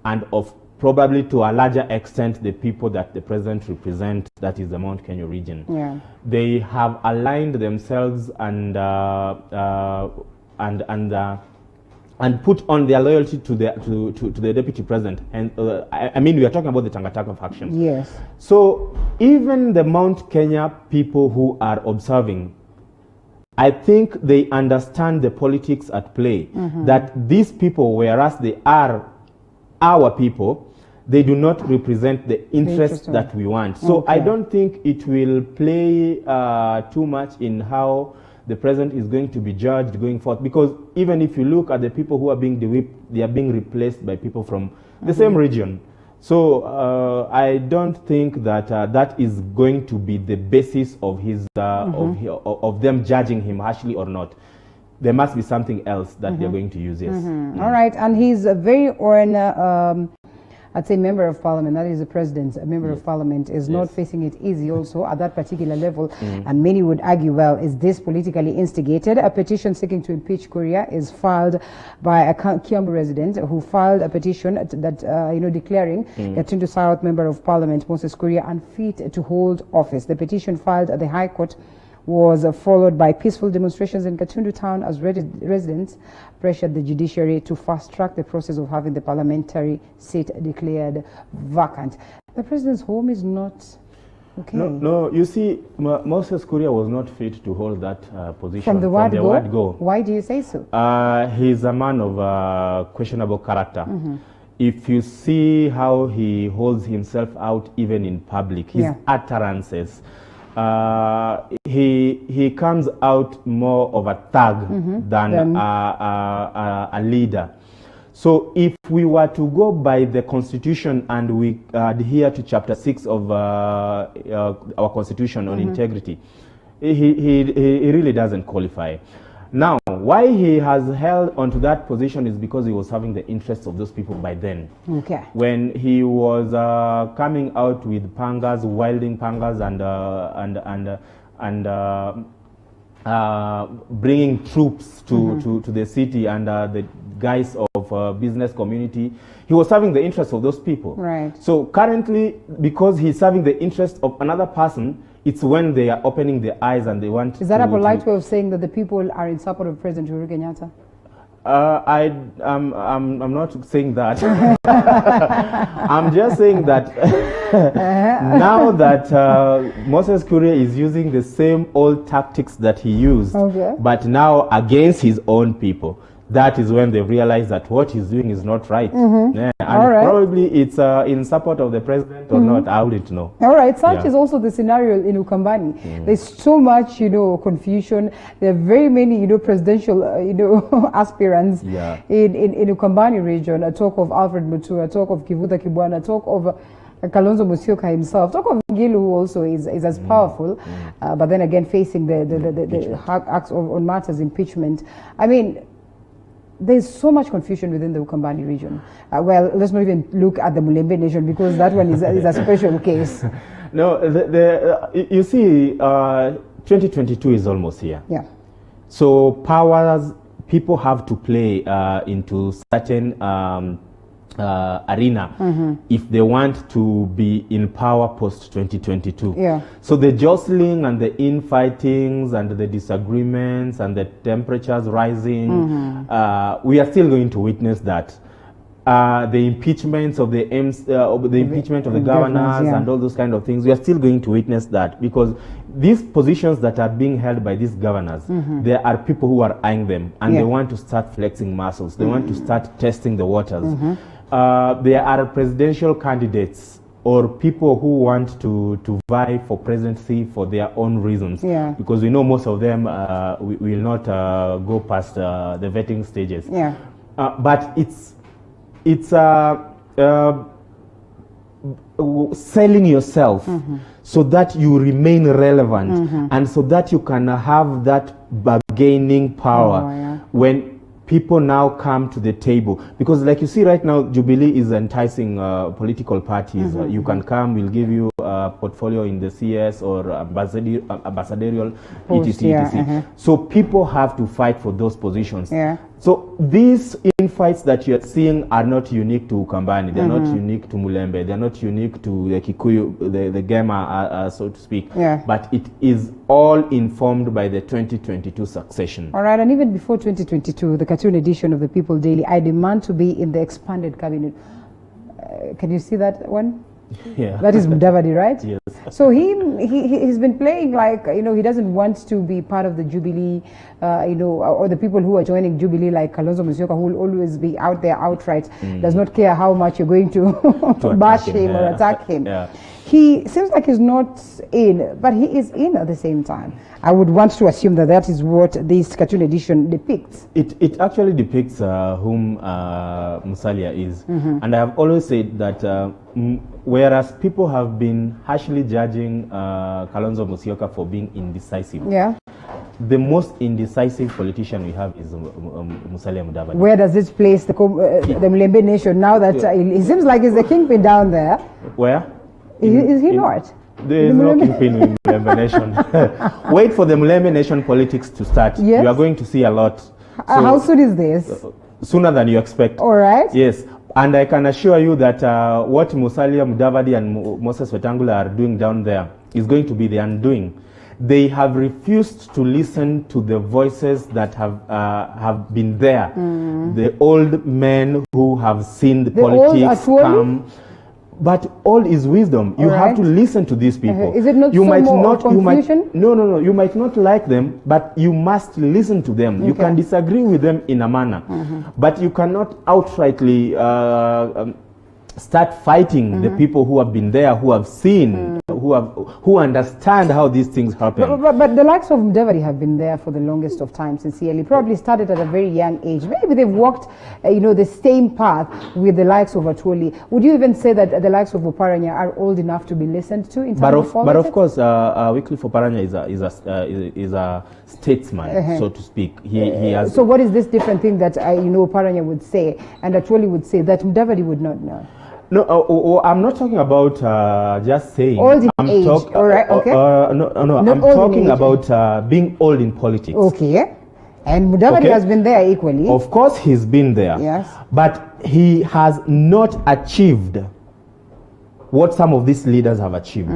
and of probably to a larger extent the people that the president represents, that is the Mount Kenya region. They have aligned themselves and put on their loyalty to the deputy president. And I mean, we are talking about the Tangataka faction. Yes. So even the Mount Kenya people who are observing, I think they understand the politics at play, that these people, whereas they are our people, they do not represent the interests that we want. So I don't think it will play too much in how the president is going to be judged going forth, because even if you look at the people who are being de-whipped, they are being replaced by people from the same region. So I don't think that that is going to be the basis of his of them judging him harshly or not. There must be something else that they're going to use. Yes. All right, and he's a very own I'd say member of parliament, that is the president, a member of parliament, is not facing it easy also at that particular level. And many would argue, well, is this politically instigated? A petition seeking to impeach Kuria is filed by a Kiambu resident who filed a petition that, declaring Gatundu South member of parliament, Moses Kuria, unfit to hold office. The petition filed at the High Court was followed by peaceful demonstrations in Gatundu town as residents pressured the judiciary to fast-track the process of having the parliamentary seat declared vacant. The president's home is not okay. No, you see, Moses Kuria was not fit to hold that position from the word go. Why do you say so? He's a man of questionable character. If you see how he holds himself out even in public, his utterances, he comes out more of a thug than a leader. So if we were to go by the constitution and we adhere to chapter 6 of our constitution on integrity, he really doesn't qualify. Now, why he has held onto that position is because he was having the interests of those people by then. Okay. When he was coming out with pangas, wielding pangas, and bringing troops to the city under the guise of business community, he was serving the interests of those people. Right. So currently, because he's serving the interests of another person, It's when they are opening their eyes and they want. Is that a polite way of saying that the people are in support of President Uhuru Kenyatta? I'm not saying that. I'm just saying that now that Moses Kuria is using the same old tactics that he used, but now against his own people. That is when they realize that what he's doing is not right. Yeah, and probably it's in support of the president or not, I wouldn't know. All right, such is also the scenario in Ukambani. There's so much, confusion. There are very many, presidential, aspirants in Ukambani region. I talk of Alfred Mutua, talk of Kivuta Kibwana, talk of Kalonzo Musyoka himself, talk of Ngilu, who also is as powerful, but then again facing the acts on matters impeachment. I mean, there's so much confusion within the Ukambani region. Well, let's not even look at the Mulembe nation, because that one is a special case. No, you see, 2022 is almost here. Yeah. So people have to play into certain arena if they want to be in power post 2022. Yeah. So the jostling and the infightings and the disagreements and the temperatures rising, we are still going to witness that. The impeachments of the impeachment of the governors and all those kind of things, we are still going to witness that, because these positions that are being held by these governors, there are people who are eyeing them, and they want to start flexing muscles. They want to start testing the waters. There are presidential candidates or people who want to vie for presidency for their own reasons, because we know most of them will not go past the vetting stages. But it's selling yourself so that you remain relevant and so that you can have that bargaining power when people now come to the table. Because like you see right now, Jubilee is enticing political parties. You can come, we'll give you a portfolio in the CS or ambassadorial, etc. So people have to fight for those positions. So these infights that you're seeing are not unique to Ukambani. They're not unique to Mulembe. They're not unique to the Kikuyu, the Gema, so to speak. But it is all informed by the 2022 succession. All right, and even before 2022, the cartoon edition of the People Daily, I demand to be in the expanded cabinet. Can you see that one? Yeah. That is Mudavadi, right? Yes. So he's been playing like, he doesn't want to be part of the Jubilee, or the people who are joining Jubilee, like Kalonzo Musyoka, who will always be out there outright, does not care how much you're going to bash him or attack him. He seems like he's not in, but he is in at the same time. I would want to assume that is what this cartoon edition depicts. It actually depicts whom Musalia is. And I have always said that whereas people have been harshly judging Kalonzo Musyoka for being indecisive, the most indecisive politician we have is Musalia Mudavadi. Where does this place the Mulembe nation now that he seems like he's the kingpin down there? Where? Is he not? There is no kingpin in Mulembe Nation. Wait for the Mulembe Nation politics to start. Yes. You are going to see a lot. So, how soon is this? Sooner than you expect. All right. Yes. And I can assure you that what Musalia Mudavadi and Moses Wetangula are doing down there is going to be the undoing. They have refused to listen to the voices that have been there. The old men who have seen the politics come. But all is wisdom. You have to listen to these people. Is it not confusion? No. You might not like them, but you must listen to them. You can disagree with them in a manner, but you cannot outrightly start fighting the people who have been there, who have seen, who understand how these things happen. But the likes of Mudavadi have been there for the longest of time, sincerely. Probably started at a very young age. Maybe they've walked, the same path with the likes of Atwoli. Would you even say that the likes of Oparanya are old enough to be listened to in terms of politics? But of course, Wycliffe Oparanya is a statesman, so to speak. He has. So what is this different thing that Oparanya would say and Atwoli would say that Mudavadi would not know? No, I'm not talking about just saying. Old in age, all right, okay. No, I'm talking about being old in politics. Okay. And Mudavadi has been there equally. Of course, he's been there. Yes. But he has not achieved what some of these leaders have achieved.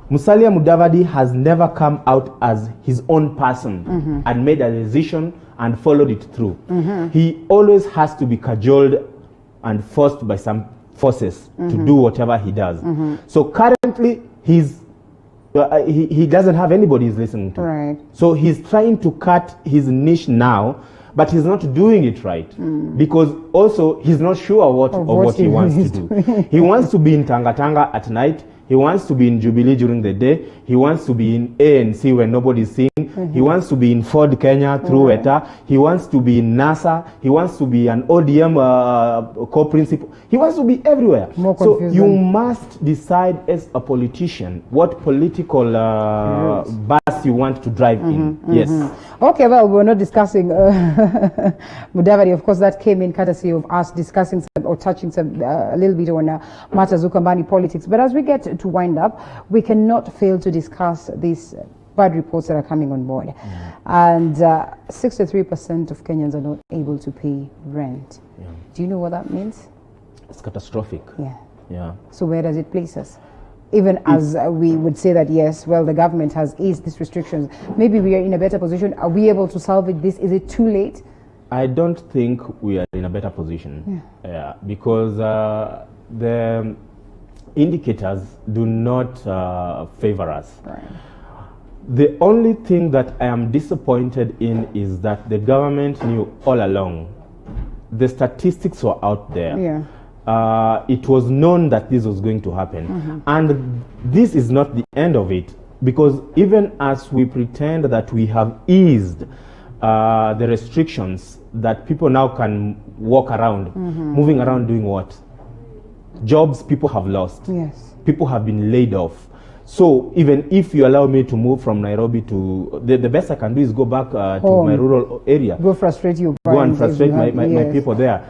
Musalia Mudavadi has never come out as his own person and made a decision and followed it through. He always has to be cajoled and forced by some forces to do whatever he does. So currently, he doesn't have anybody he's listening to. Right. So he's trying to cut his niche now, but he's not doing it right because also he's not sure of what he wants to do. He wants to be in Tangatanga at night. He wants to be in Jubilee during the day. He wants to be in ANC when nobody's seeing. He wants to be in Ford Kenya through ETA. He wants to be in NASA. He wants to be an ODM co-principal. He wants to be everywhere. So you must decide as a politician what political bus you want to drive in. Yes. Okay, well, we're not discussing Mudavadi. Of course, that came in courtesy of us discussing or touching a little bit on matters of Ukambani politics. But as we get to wind up, we cannot fail to discuss these bad reports that are coming on board. And 63% of Kenyans are not able to pay rent. Do you know what that means? It's catastrophic. Yeah. So where does it place us? Even as we would say that, yes, well, the government has eased these restrictions. Maybe we are in a better position. Are we able to salvage this? Is it too late? I don't think we are in a better position. Because the indicators do not favor us. Right. The only thing that I am disappointed in is that the government knew all along. The statistics were out there. It was known that this was going to happen. And this is not the end of it, because even as we pretend that we have eased the restrictions, that people now can walk around, moving around doing what? Jobs people have lost. Yes. People have been laid off. So even if you allow me to move from Nairobi to, the best I can do is go back to my rural area. Go frustrate you. Go and frustrate my people there.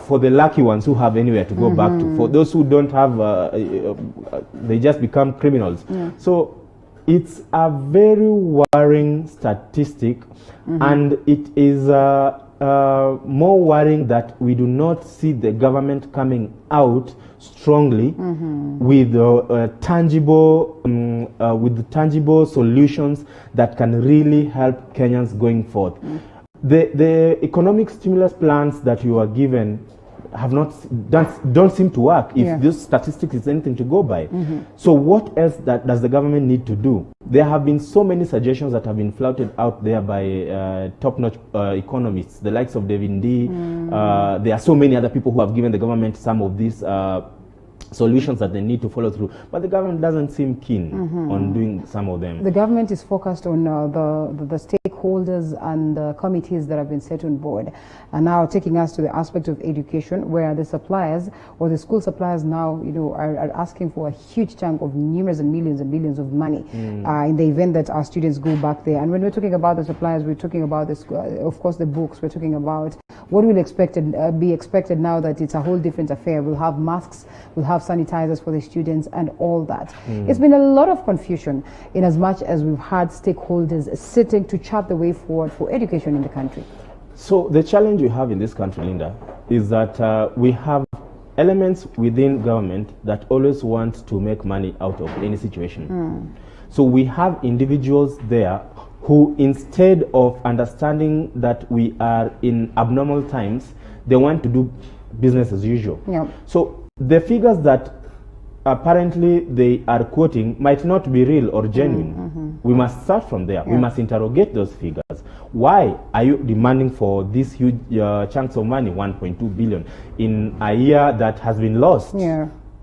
For the lucky ones who have anywhere to go back to. For those who don't have, they just become criminals. So it's a very worrying statistic, and it is more worrying that we do not see the government coming out strongly with tangible solutions that can really help Kenyans going forth. The economic stimulus plans that you are given don't seem to work if this statistics is anything to go by. So what else does the government need to do? There have been so many suggestions that have been flouted out there by top-notch economists, the likes of David Ndii. There are so many other people who have given the government some of these solutions that they need to follow through, but the government doesn't seem keen on doing some of them. The government is focused on the stakeholders and the committees that have been set on board, and now taking us to the aspect of education, where the suppliers or the school suppliers now, are asking for a huge chunk of numerous and millions of money in the event that our students go back there. And when we're talking about the suppliers, we're talking about of course the books. We're talking about what will be expected now that it's a whole different affair. We'll have masks, we'll have sanitizers for the students and all that. It's been a lot of confusion in as much as we've had stakeholders sitting to chart the way forward for education in the country. So the challenge we have in this country, Linda, is that we have elements within government that always want to make money out of any situation. So we have individuals there who, instead of understanding that we are in abnormal times, they want to do business as usual. So the figures that apparently they are quoting might not be real or genuine. We must start from there. We must interrogate those figures. Why are you demanding for these huge chunks of money, 1.2 billion, in a year that has been lost?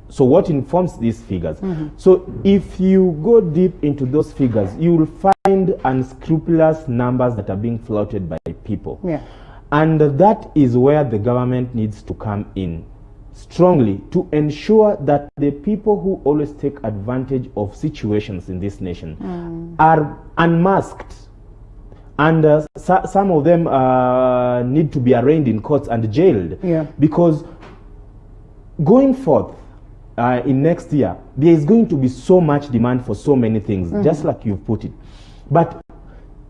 So what informs these figures? So if you go deep into those figures, you will find unscrupulous numbers that are being flouted by people. And that is where the government needs to come in strongly to ensure that the people who always take advantage of situations in this nation are unmasked. And some of them need to be arraigned in courts and jailed. Because going forth in next year, there is going to be so much demand for so many things, just like you've put it. But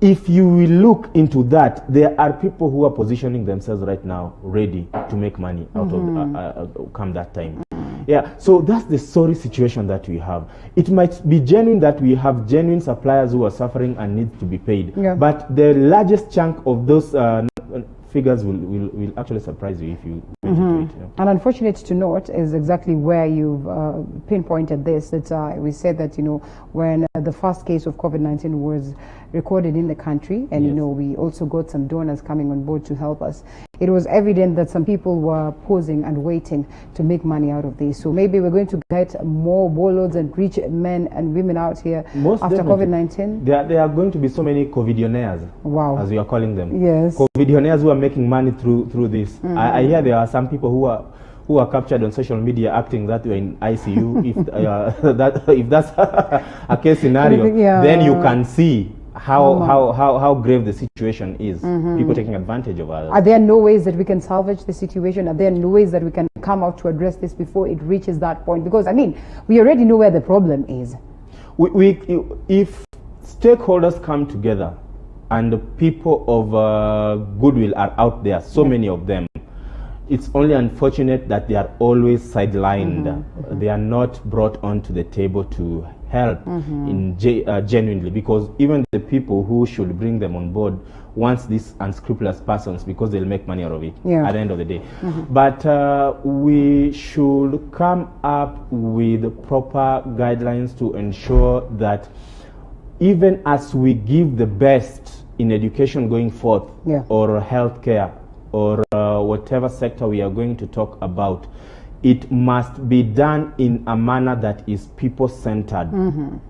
if you will look into that, there are people who are positioning themselves right now ready to make money out of come that time. Yeah, so that's the sorry situation that we have. It might be genuine that we have genuine suppliers who are suffering and need to be paid, but the largest chunk of those figures will actually surprise you if you get into it. And unfortunate to note is exactly where you've pinpointed this. That we said that, you know, when the first case of COVID-19 was recorded in the country, and you know, we also got some donors coming on board to help us, it was evident that some people were posing and waiting to make money out of this. So maybe we're going to get more warlords and rich men and women out here after COVID-19. There are going to be so many COVIDionaires, as we are calling them. Yes. COVIDionaires who are making money through this. I hear there are some people who are captured on social media acting that you're in ICU. If that's a case scenario, then you can see how grave the situation is. People taking advantage of others. Are there no ways that we can salvage the situation? Are there no ways that we can come out to address this before it reaches that point? Because, I mean, we already know where the problem is. If stakeholders come together and the people of goodwill are out there, so many of them, it's only unfortunate that they are always sidelined. They are not brought onto the table to help genuinely, because even the people who should bring them on board wants these unscrupulous persons because they'll make money out of it at the end of the day. But we should come up with proper guidelines to ensure that even as we give the best in education going forth, or healthcare, or whatever sector we are going to talk about, it must be done in a manner that is people-centered.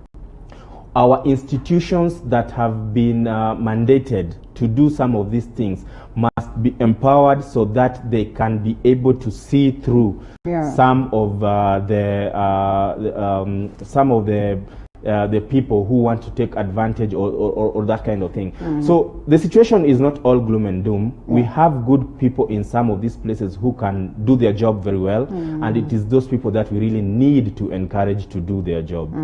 Our institutions that have been mandated to do some of these things must be empowered so that they can be able to see through some of the people who want to take advantage or that kind of thing. So the situation is not all gloom and doom. We have good people in some of these places who can do their job very well, and it is those people that we really need to encourage to do their job.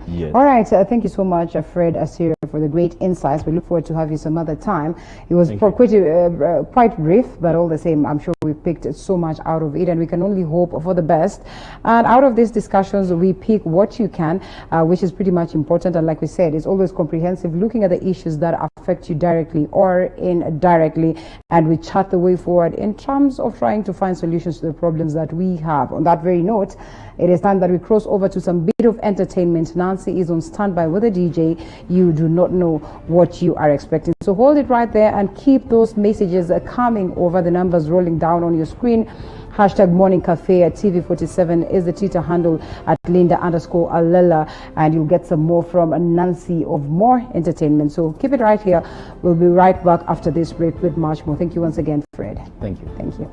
Yes. All right, thank you so much, Fred Asiria, for the great insights. We look forward to have you some other time. It was quite brief, but all the same, I'm sure we picked so much out of it, and we can only hope for the best. And out of these discussions, we pick what you can, which is pretty much important. And like we said, it's always comprehensive, looking at the issues that affect you directly or indirectly, and we chart the way forward in terms of trying to find solutions to the problems that we have. On that very note, it is time that we cross over to some bit of entertainment. Nancy is on standby with a DJ. You do not know what you are expecting. So hold it right there and keep those messages coming over, the numbers rolling down on your screen. Hashtag Morning Cafe at TV47 is the Twitter handle, at Linda_Alela, and you'll get some more from Nancy of more entertainment. So keep it right here. We'll be right back after this break with much more. Thank you once again, Fred. Thank you. Thank you.